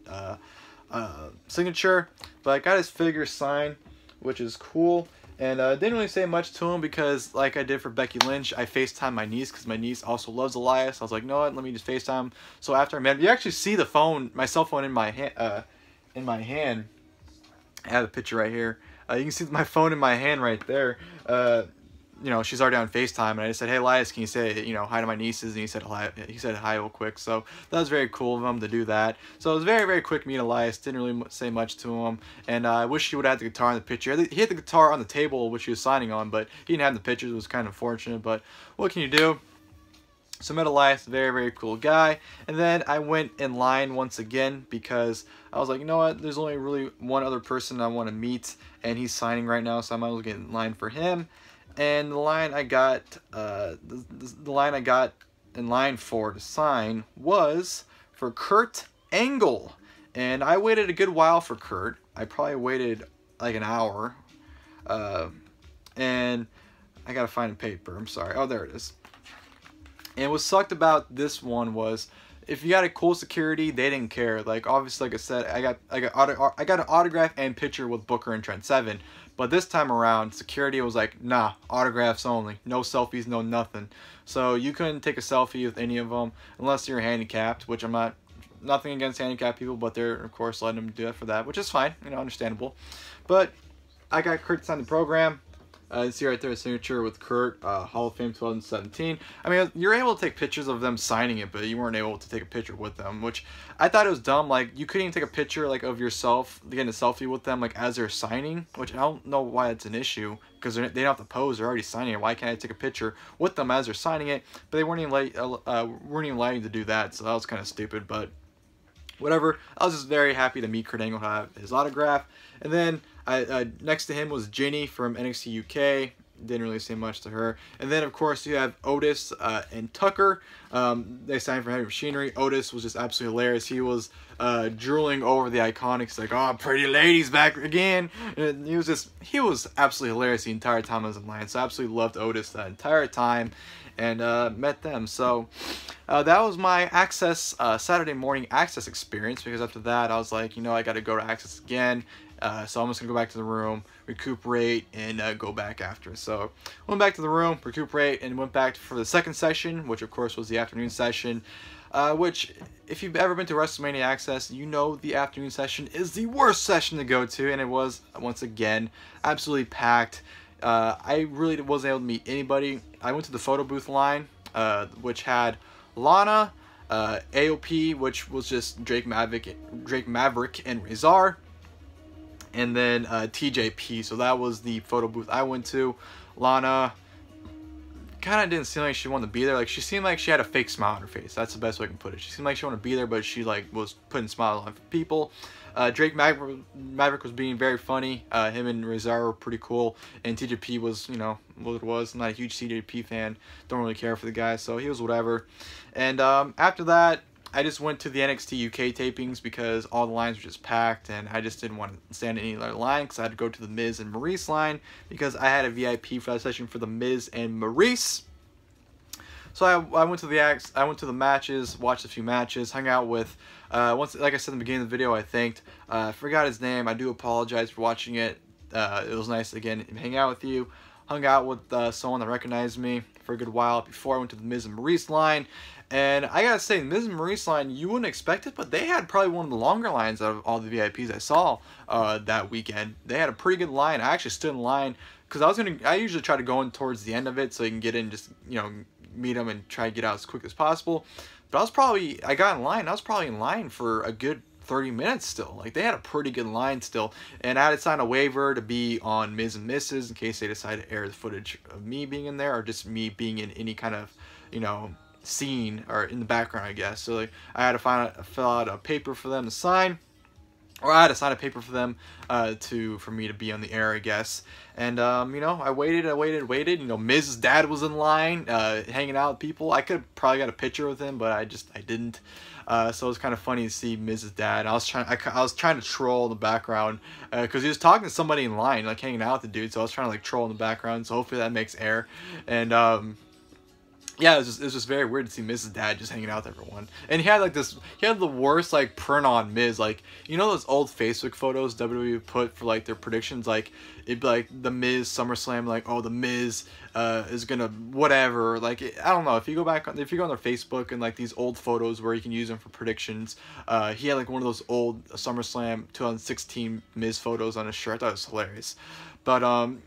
signature. But I got his figure signed, which is cool. And didn't really say much to him, because like I did for Becky Lynch, I FaceTimed my niece, because my niece also loves Elias. I was like, no, what, let me just FaceTime. So after I met him, you actually see the phone, my cell phone in my hand. I have a picture right here. You can see my phone in my hand right there. you know, she's already on FaceTime, and I just said, hey, Elias, can you say, you know, hi to my nieces? And he said hi real quick. So that was very cool of him to do that. So it was very, very quick meeting Elias. Didn't really say much to him, and I wish he would have had the guitar in the picture. He had the guitar on the table, which he was signing on, but he didn't have the pictures. It was kind of unfortunate, but what can you do? So I met Elias, very, very cool guy. And then I went in line once again because I was like, you know what, there's only really one other person I want to meet, and he's signing right now, so I might as well get in line for him. And the line I got, the line I got in line for to sign was for Kurt Angle. And I waited a good while for Kurt. I probably waited like an hour. And I gotta find a paper, I'm sorry. Oh, there it is. And what sucked about this one was, if you got a cool security, they didn't care. Like, obviously, like I said, I got an autograph and picture with Booker and Trent Seven. But this time around, security was like, nah, autographs only, no selfies, no nothing. So you couldn't take a selfie with any of them unless you're handicapped, which I'm not. Nothing against handicapped people, but they're of course letting them do that for that, which is fine, you know, understandable. But I got Kurt to sign the program. You see right there, a signature with Kurt, Hall of Fame 2017. I mean, you're able to take pictures of them signing it, but you weren't able to take a picture with them, which I thought it was dumb. Like, you couldn't even take a picture, like, of yourself, getting a selfie with them, like, as they're signing, which I don't know why it's an issue, because they don't have to pose, they're already signing it. Why can't I take a picture with them as they're signing it? But they weren't even allowing you to do that, so that was kind of stupid, but whatever. I was just very happy to meet Kurt Angle, have his autograph. And then next to him was Ginny from NXT UK. Didn't really say much to her. And then, of course, you have Otis and Tucker. They signed for Heavy Machinery. Otis was just absolutely hilarious. He was drooling over the Iconics, like, oh, pretty ladies back again. And he was absolutely hilarious the entire time I was in line. So I absolutely loved Otis that entire time, and met them. So that was my Access Saturday morning Access experience, because after that I was like, you know, I got to go to Access again. So I'm just going to go back to the room, recuperate, and go back after. So went back to the room, recuperate, and went back for the second session, which of course was the afternoon session. Which, if you've ever been to WrestleMania Access, you know the afternoon session is the worst session to go to, and it was, once again, absolutely packed. I really wasn't able to meet anybody. I went to the photo booth line, which had Lana, AOP, which was just Drake Maverick and Razor, and then TJP. So that was the photo booth I went to. Lana kind of didn't seem like she wanted to be there. Like, she seemed like she had a fake smile on her face. That's the best way I can put it. She seemed like she wanted to be there, but she like was putting smiles on for people. Drake Maverick was being very funny. Him and Razor were pretty cool, and TJP was, you know, what it was. I'm not a huge TJP fan. Don't really care for the guy, so he was whatever. And after that, I just went to the NXT UK tapings because all the lines were just packed, and I just didn't want to stand in any other line because I had to go to the Miz and Maurice line because I had a VIP for that session for the Miz and Maurice. So I went to the matches, watched a few matches, hung out with like I said in the beginning of the video, I forgot his name. I do apologize for watching it. It was nice again to hang out with you. Hung out with someone that recognized me for a good while before I went to the Miz and Maurice line. And I gotta say, the Miz and Maurice line, you wouldn't expect it, but they had probably one of the longer lines out of all the VIPs I saw that weekend. They had a pretty good line. I actually stood in line because I usually try to go in towards the end of it so you can get in, just, you know, meet them and try to get out as quick as possible. But I got in line. I was probably in line for a good 30 minutes still. Like, they had a pretty good line still, and I had to sign a waiver to be on Miz and Mrs. in case they decide to air the footage of me being in there, or just me being in any kind of, you know, scene or in the background, I guess. So like, I had to fill out a paper for them to sign, or I had to sign a paper for them for me to be on the air, I guess. And you know, I waited. You know, Miz's dad was in line, hanging out with people. I could have probably got a picture with him, but I didn't. So it was kind of funny to see Miz's dad. I was trying to troll in the background because he was talking to somebody in line, like hanging out with the dude. So I was trying to like troll in the background. So hopefully that makes air. And yeah, it was just very weird to see Miz's dad just hanging out with everyone. And he had like this, he had the worst like print on Miz. Like, you know those old Facebook photos WWE put for like their predictions? Like, it'd be like the Miz SummerSlam, like, oh, the Miz is gonna whatever. Like, I don't know, if you go back, if you go on their Facebook and like these old photos where you can use them for predictions, he had like one of those old SummerSlam 2016 Miz photos on his shirt. I thought it was hilarious. But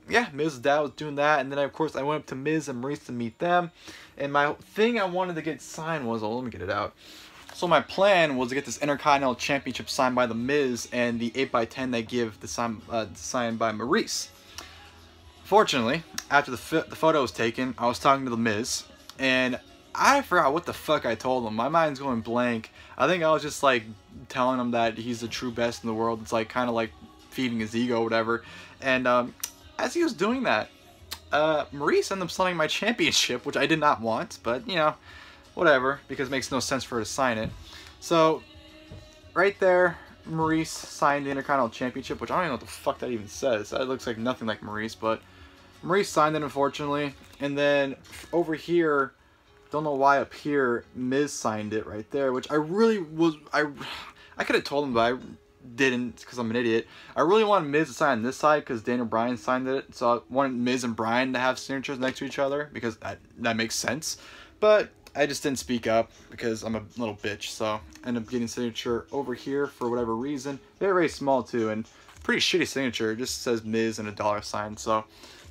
yeah, Miz's dad was doing that, and then of course I went up to Miz and Maurice to meet them. And my thing I wanted to get signed was, oh, let me get it out. So my plan was to get this Intercontinental Championship signed by The Miz and the 8x10 they give the signed by Maurice. Fortunately, after the photo was taken, I was talking to The Miz, and I forgot what the fuck I told him. My mind's going blank. I think I was just like telling him that he's the true best in the world. It's like kind of like feeding his ego or whatever. And as he was doing that, Maurice ended up signing my championship, which I did not want, but, you know, whatever, because it makes no sense for her to sign it. So, right there, Maurice signed the Intercontinental Championship, which I don't even know what the fuck that even says. That looks like nothing like Maurice, but Maurice signed it, unfortunately. And then, over here, don't know why up here, Miz signed it right there, which I really was, I could have told him, but I didn't, because I'm an idiot. I really wanted Miz to sign on this side because Daniel Bryan signed it, so I wanted Miz and Bryan to have signatures next to each other because that makes sense. But I just didn't speak up because I'm a little bitch, so I ended up getting a signature over here for whatever reason. They're very small too, and pretty shitty signature. It just says Miz and a dollar sign, so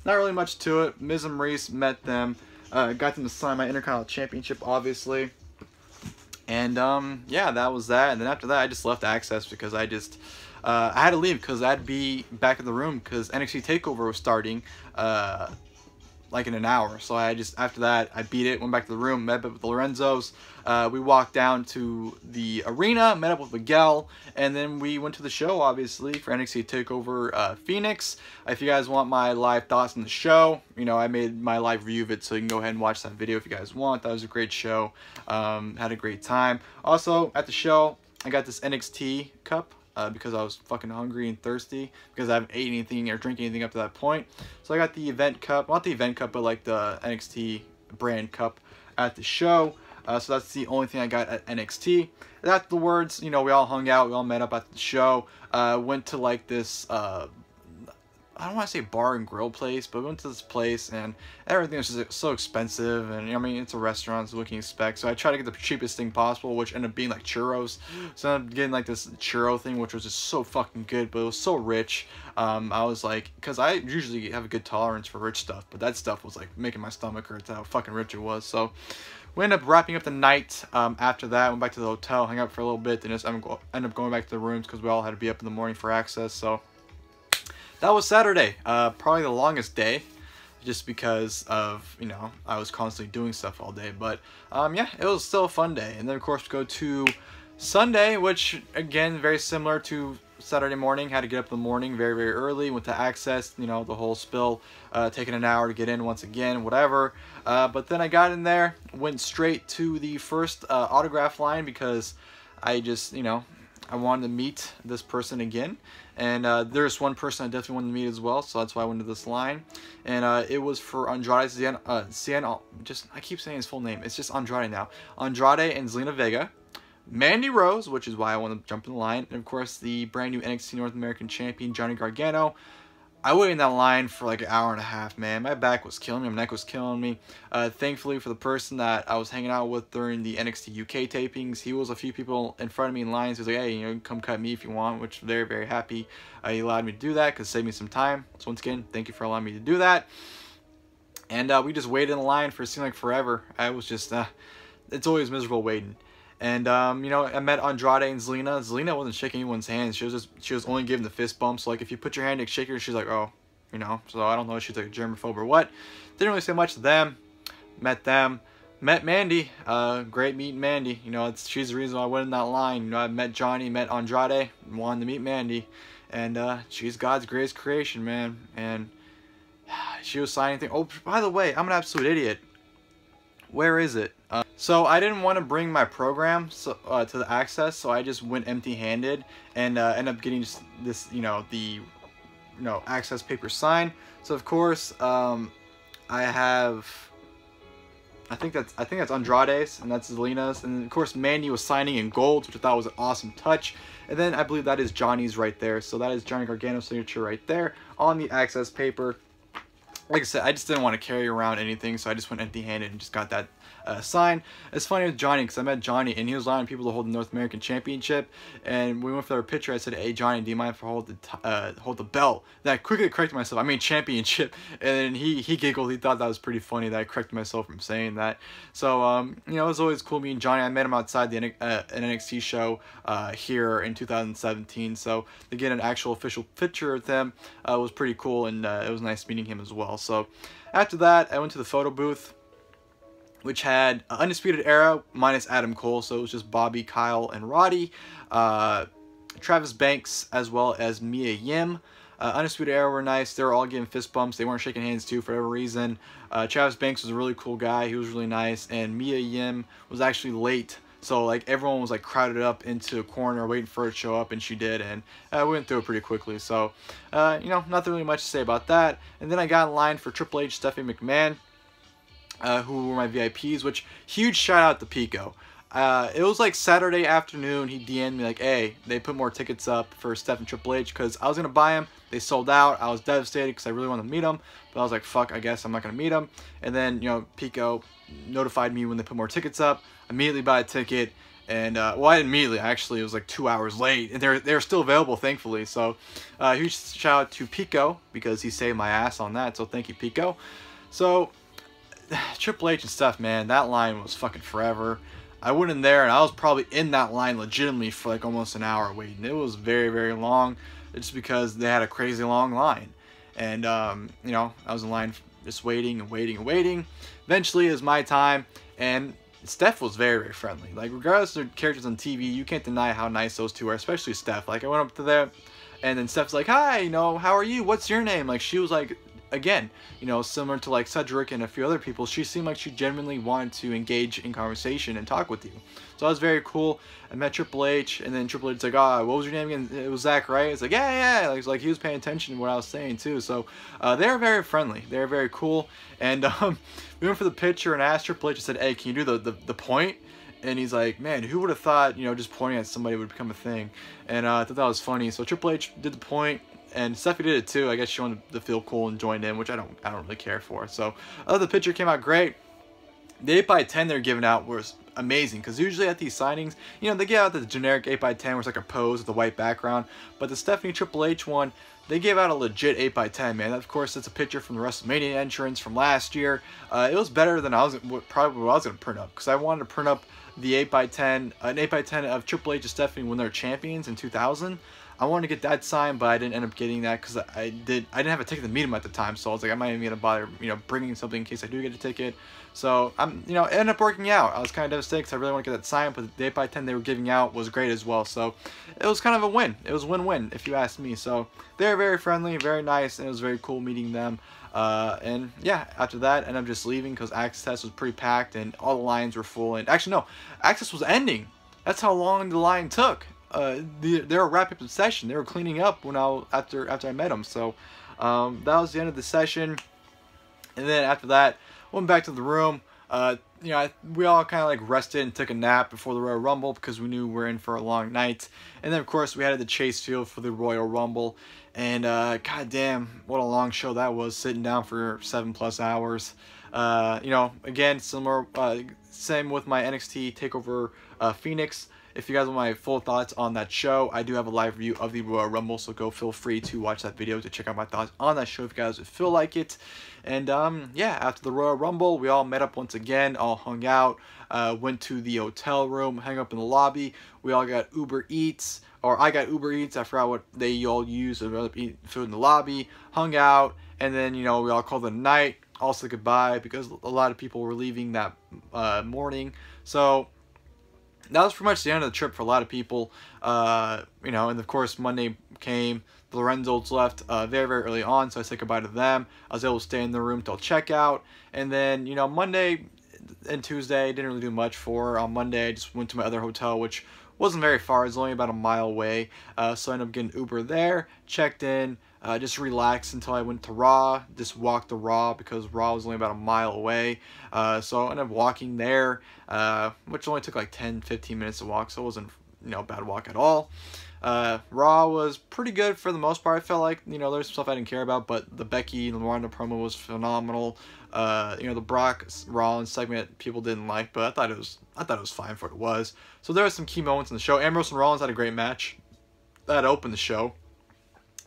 not really much to it. Miz and Maurice met them, got them to sign my Intercontinental Championship, obviously. And, yeah, that was that. And then after that, I just left Access because I just, I had to leave because I'd be back in the room because NXT TakeOver was starting, like in an hour. So I just, after that, I beat it, went back to the room, met up with the Lorenzos. We walked down to the arena, met up with Miguel, and then we went to the show, obviously, for NXT TakeOver Phoenix. If you guys want my live thoughts on the show, you know, I made my live review of it, so you can go ahead and watch that video if you guys want. That was a great show. Had a great time. Also, at the show, I got this NXT cup. Because I was fucking hungry and thirsty because I haven't ate anything or drank anything up to that point. So I got the event cup, not the event cup, but like the NXT brand cup at the show. So that's the only thing I got at NXT. And afterwards, you know, we all hung out, we all met up at the show. Went to like this, I don't want to say bar and grill place, but we went to this place and everything was just so expensive. And I mean, it's a restaurant, so what can you expect? So I tried to get the cheapest thing possible, which ended up being like churros. So I ended up getting like this churro thing, which was just so fucking good, but it was so rich. I was like, because I usually have a good tolerance for rich stuff, but that stuff was like making my stomach hurt. That's how fucking rich it was. So we ended up wrapping up the night. After that, went back to the hotel, hung out for a little bit, then just ended up going back to the rooms because we all had to be up in the morning for Access. So that was Saturday, probably the longest day, just because of, you know, I was constantly doing stuff all day. But, yeah, it was still a fun day. And then, of course, go to Sunday, which, again, very similar to Saturday morning. Had to get up in the morning very, very early. Went to Access, you know, the whole spill, taking an hour to get in once again, whatever. But then I got in there, went straight to the first autograph line because I just, you know, I wanted to meet this person again. And there's one person I definitely wanted to meet as well, so that's why I went to this line. And it was for Andrade I keep saying his full name. It's just Andrade now. Andrade and Zelina Vega. Mandy Rose, which is why I want to jump in the line. And, of course, the brand new NXT North American Champion, Johnny Gargano. I waited in that line for like an hour and a half, man. My back was killing me. My neck was killing me. Thankfully, for the person that I was hanging out with during the NXT UK tapings, he was a few people in front of me in lines. He was like, hey, you know, come cut me if you want, which I'm very, very happy. He allowed me to do that because it saved me some time. So once again, thank you for allowing me to do that. And we just waited in line for it seemed like forever. I was just, it's always miserable waiting. And, you know, I met Andrade and Zelina. Zelina wasn't shaking anyone's hands. She was only giving the fist bump. So, like, if you put your hand to shake her, she's like, oh, you know. So, I don't know if she's like a germaphobe or what. Didn't really say much to them. Met them. Met Mandy. Great meeting Mandy. You know, she's the reason why I went in that line. You know, I met Johnny, met Andrade, wanted to meet Mandy. And, she's God's greatest creation, man. And she was signing things. Oh, by the way, I'm an absolute idiot. Where is it? So I didn't want to bring my program to the Access, so I just went empty-handed and ended up getting just this, you know, the Access paper sign. So of course, I have I think that's Andrade's, and that's Zelina's, and of course Mandy was signing in gold, which I thought was an awesome touch. And then I believe that is Johnny's right there. So that is Johnny Gargano's signature right there on the access paper. Like I said, I just didn't want to carry around anything, so I just went empty-handed and just got that sign. It's funny with Johnny, because I met Johnny, and he was allowing people to hold the North American Championship, and we went for our picture. I said, hey, Johnny, do you mind if I hold the belt? Then I quickly corrected myself. I mean championship. And then he giggled. He thought that was pretty funny that I corrected myself from saying that. So, you know, it was always cool meeting Johnny. I met him outside the an NXT show here in 2017, so to get an actual official picture with him was pretty cool, and it was nice meeting him as well. So after that, I went to the photo booth, which had Undisputed Era minus Adam Cole, so it was just Bobby, Kyle, and Roddy, Travis Banks, as well as Mia Yim. Undisputed Era were nice. They were all giving fist bumps. They weren't shaking hands too for whatever reason. Travis Banks was a really cool guy. He was really nice, and Mia Yim was actually late. So, like, everyone was, like, crowded up into a corner waiting for her to show up, and she did, and we went through it pretty quickly. So, you know, nothing really much to say about that. And then I got in line for Triple H, Stephanie McMahon, who were my VIPs, which, huge shout-out to Pico. It was, like, Saturday afternoon. He DM'd me, like, hey, they put more tickets up for Steph and Triple H, because I was going to buy them. They sold out. I was devastated because I really wanted to meet them, but I was like, fuck, I guess I'm not going to meet them. And then, you know, Pico notified me when they put more tickets up. Immediately bought a ticket, and well, I didn't immediately, actually. It was like 2 hours late, and they're still available, thankfully. So huge shout out to Pico, because he saved my ass on that, so thank you, Pico. So Triple H and stuff, man, that line was fucking forever. I went in there, and I was probably in that line legitimately for like almost an hour waiting. It was very, very long, just because they had a crazy long line. And you know, I was in line just waiting and waiting and waiting. Eventually it was my time, and Steph was very, very friendly. Like, regardless of their characters on TV, you can't deny how nice those two are, especially Steph. Like, I went up to them, and then Steph's like, hi, you know, how are you? What's your name? Like, she was like, again, you know, similar to like Cedric and a few other people, she seemed like she genuinely wanted to engage in conversation and talk with you. So that was very cool. I met Triple H, and then Triple H's like, oh, what was your name again? It was Zach, right? It's like, yeah. Like he was paying attention to what I was saying too. So they were very friendly. They were very cool. And we went for the picture, and I asked Triple H, I said, hey, can you do the point? And he's like, man, who would have thought, you know, just pointing at somebody would become a thing? And I thought that was funny. So Triple H did the point, and Stephanie did it too. I guess she wanted to feel cool and joined in, which I don't really care for. So the picture came out great. The 8x10 they're giving out was amazing, because usually at these signings, you know, they give out the generic 8x10 where it's like a pose with a white background, but the Stephanie Triple H one, they gave out a legit 8x10, man. Of course, it's a picture from the WrestleMania entrance from last year. It was better than probably what I was going to print up, because I wanted to print up the 8x10, an 8x10 of Triple H and Stephanie when they were champions in 2000. I wanted to get that signed, but I didn't end up getting that because I didn't have a ticket to meet him at the time. So I was like, I'm not even gonna bother, you know, bringing something in case I do get a ticket. So you know, it ended up working out. I was kind of devastated because I really want to get that signed, but the 8x10 they were giving out was great as well. So it was kind of a win. It was win-win if you ask me. So they're very friendly, very nice, and it was very cool meeting them. And yeah, after that, I ended up just leaving because Access was pretty packed and all the lines were full. And actually, no, Access was ending. That's how long the line took. They were wrapping up the session. They were cleaning up when after I met them. So that was the end of the session. And then after that, went back to the room. You know, we all kind of like rested and took a nap before the Royal Rumble because we knew we were in for a long night. And then of course we headed to Chase Field for the Royal Rumble. And goddamn, what a long show that was, sitting down for 7+ hours. You know, again, similar, same with my NXT TakeOver Phoenix. If you guys want my full thoughts on that show, I do have a live review of the Royal Rumble, so go feel free to watch that video to check out my thoughts on that show if you guys would feel like it. And yeah, after the Royal Rumble, we all met up once again, all hung out, went to the hotel room, hung up in the lobby. We all got Uber Eats, or I got Uber Eats. I forgot what they all use to eat food in the lobby, hung out, and then, you know, we all called it a night, all said goodbye because a lot of people were leaving that morning. So that was pretty much the end of the trip for a lot of people. You know, and of course Monday came, the Lorenzos left very, very early on, so I said goodbye to them. I was able to stay in the room till checkout, and then, you know, Monday and Tuesday didn't really do much for. On Monday I just went to my other hotel, which wasn't very far. It was only about a mile away. So I ended up getting Uber there, checked in, just relaxed until I went to Raw. Just walked to Raw because Raw was only about a mile away. So I ended up walking there, which only took like 10-15 minutes to walk, so it wasn't, you know, a bad walk at all. Raw was pretty good for the most part. I felt like, you know, there's stuff I didn't care about, but the Becky and Ronda promo was phenomenal. You know, the Brock Rollins segment people didn't like, but I thought it was fine for what it was. So there were some key moments in the show. Ambrose and Rollins had a great match that opened the show.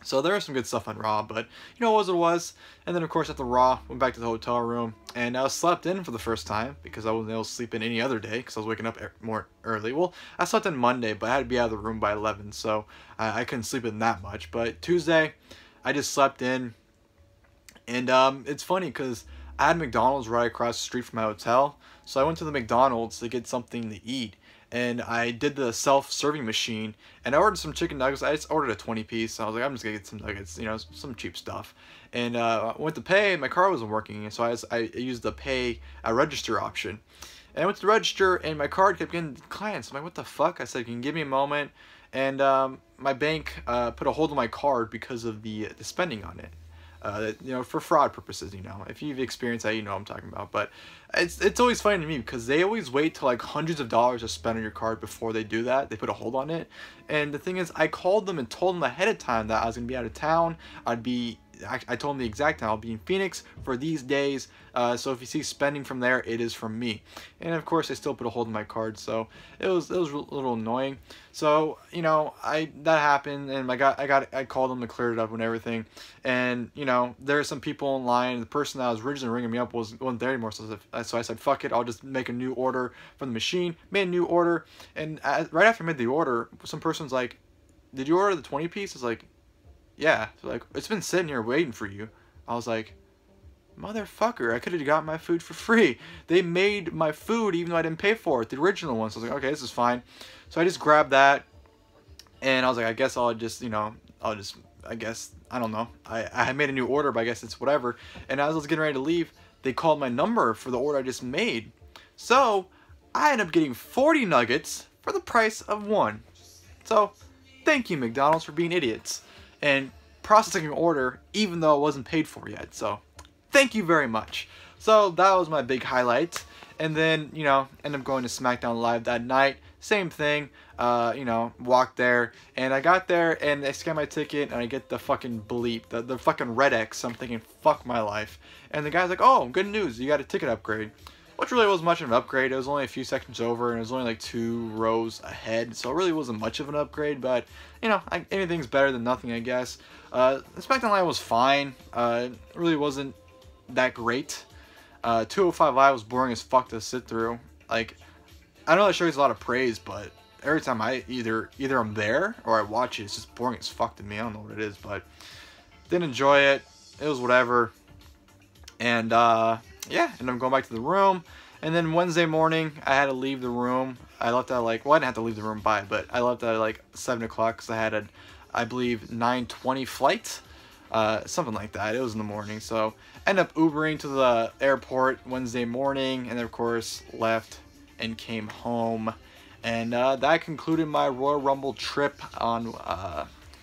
So there was some good stuff on Raw, but you know, it was what it was. And then of course after Raw, went back to the hotel room, and I was slept in for the first time because I wasn't able to sleep in any other day because I was waking up more early. Well, I slept in Monday, but I had to be out of the room by 11, so I couldn't sleep in that much. But Tuesday, I just slept in, and it's funny because I had McDonald's right across the street from my hotel, so I went to the McDonald's to get something to eat. And I did the self-serving machine, and I ordered some chicken nuggets. I just ordered a 20-piece. So I was like, I'm just gonna get some nuggets, you know, some cheap stuff. And I went to pay, and my card wasn't working, and so I used the pay register option. And I went to the register, and my card kept getting declined. So I'm like, what the fuck? I said, can you give me a moment? And my bank put a hold on my card because of the spending on it. You know, for fraud purposes, you know. If you've experienced that, you know what I'm talking about. But it's always funny to me because they always wait till like hundreds of dollars to spend on your card before they do that. They put a hold on it. And the thing is, I called them and told them ahead of time that I was going to be out of town. I told them the exact time. I'll be in Phoenix for these days. So if you see spending from there, it is from me. And of course, I still put a hold on my card. So it was a little annoying. So, you know, that happened, and I called them to clear it up and everything. And, you know, there are some people in line. The person that was originally ringing me up wasn't there anymore. So I said, fuck it, I'll just make a new order from the machine. Made a new order. And right after I made the order, some person's like, did you order the 20-piece? It's like, yeah. So like, it's been sitting here waiting for you. I was like, motherfucker, I could have got my food for free. They made my food even though I didn't pay for it, the original one. So I was like, okay, this is fine. So I just grabbed that, and I was like, I guess I'll just, you know, I guess, I don't know. I made a new order, but I guess it's whatever. And as I was getting ready to leave, they called my number for the order I just made. So I ended up getting 40 nuggets for the price of 1. So thank you, McDonald's, for being idiots and processing an order even though it wasn't paid for yet. So thank you very much. So that was my big highlight. And then, you know, ended up going to SmackDown Live that night. Same thing, you know, walked there, and I got there, and I scanned my ticket, and I get the fucking bleep, the fucking red X. I'm thinking, fuck my life. And the guy's like, oh, good news, you got a ticket upgrade. Which really wasn't much of an upgrade. It was only a few sections over, and it was only like 2 rows ahead, so it really wasn't much of an upgrade, but, you know, anything's better than nothing, I guess. SmackDown Live was fine. It really wasn't that great. 205 Live was boring as fuck to sit through. Like, I know that show gets a lot of praise, but every time I either I'm there or I watch it, it's just boring as fuck to me. I don't know what it is, but didn't enjoy it. It was whatever. And yeah, and I'm going back to the room. And then Wednesday morning, I had to leave the room. I left at like, well, I didn't have to leave the room by, but I left at like 7 o'clock because I had a, I believe, 9:20 flight. Something like that. It was in the morning, so ended up Ubering to the airport Wednesday morning, and then of course left and came home, and that concluded my Royal Rumble trip on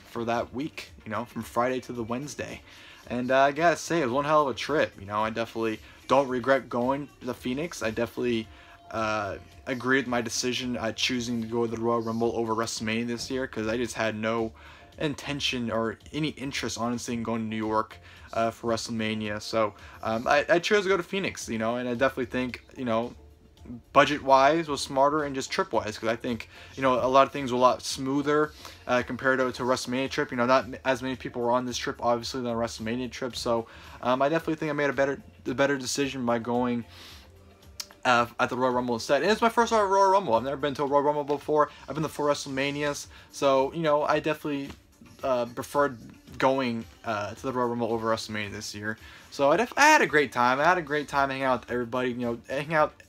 for that week, you know, from Friday to the Wednesday. And I gotta say, it was one hell of a trip. You know, I definitely don't regret going to Phoenix. I definitely agreed with my decision choosing to go to the Royal Rumble over WrestleMania this year, because I just had no intention or any interest, honestly, in going to New York for WrestleMania. So I chose to go to Phoenix, you know, and I definitely think, you know, budget-wise was smarter, and just trip-wise, because I think, you know, a lot of things were a lot smoother compared to a WrestleMania trip. You know, not as many people were on this trip, obviously, than a WrestleMania trip. So I definitely think I made a better decision by going at the Royal Rumble instead. And it's my first Royal Rumble. I've never been to a Royal Rumble before. I've been to 4 WrestleManias. So, you know, I definitely preferred going to the Royal Rumble over WrestleMania this year. So I had a great time. I had a great time hanging out with everybody. You know,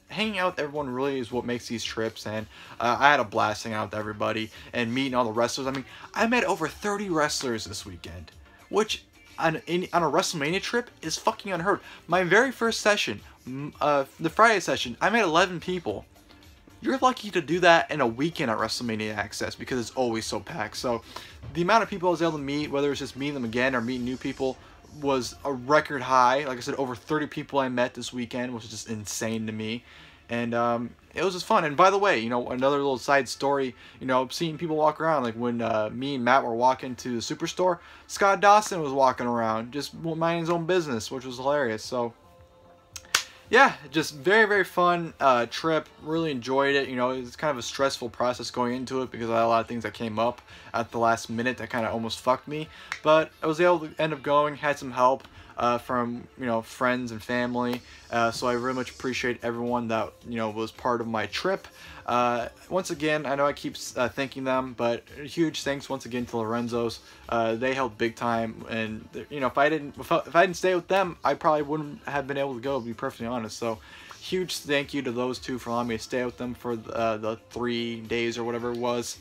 hanging out with everyone really is what makes these trips, and I had a blast hanging out with everybody and meeting all the wrestlers. I mean, I met over 30 wrestlers this weekend, which on a WrestleMania trip is fucking unheard. My very first session, the Friday session, I met 11 people. you're lucky to do that in a weekend at WrestleMania Access because it's always so packed. So the amount of people I was able to meet, whether it's just meeting them again or meeting new people, was a record high. Like I said, over 30 people I met this weekend, which is just insane to me. And it was just fun. And by the way, you know, another little side story, you know, seeing people walk around, like when me and Matt were walking to the Superstore, Scott Dawson was walking around, just minding his own business, which was hilarious. So yeah, just very, very fun trip. Really enjoyed it. You know, it's kind of a stressful process going into it because I had a lot of things that came up at the last minute that kind of almost fucked me. But I was able to end up going, had some help from, you know, friends and family. So I very much appreciate everyone that, you know, was part of my trip. Once again, I know I keep thanking them, but a huge thanks once again to Lorenzo's. They helped big time, and you know, if I didn't stay with them, I probably wouldn't have been able to go, to be perfectly honest. So huge thank you to those two for allowing me to stay with them for the 3 days or whatever it was.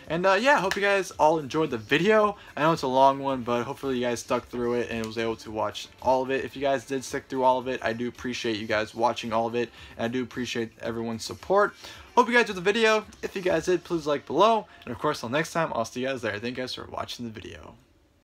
And yeah, I hope you guys all enjoyed the video. I know it's a long one, but hopefully you guys stuck through it and was able to watch all of it. If you guys did stick through all of it, I do appreciate you guys watching all of it, and I do appreciate everyone's support. Hope you guys enjoyed the video. If you guys did, please like below. And of course, until next time, I'll see you guys there. Thank you guys for watching the video.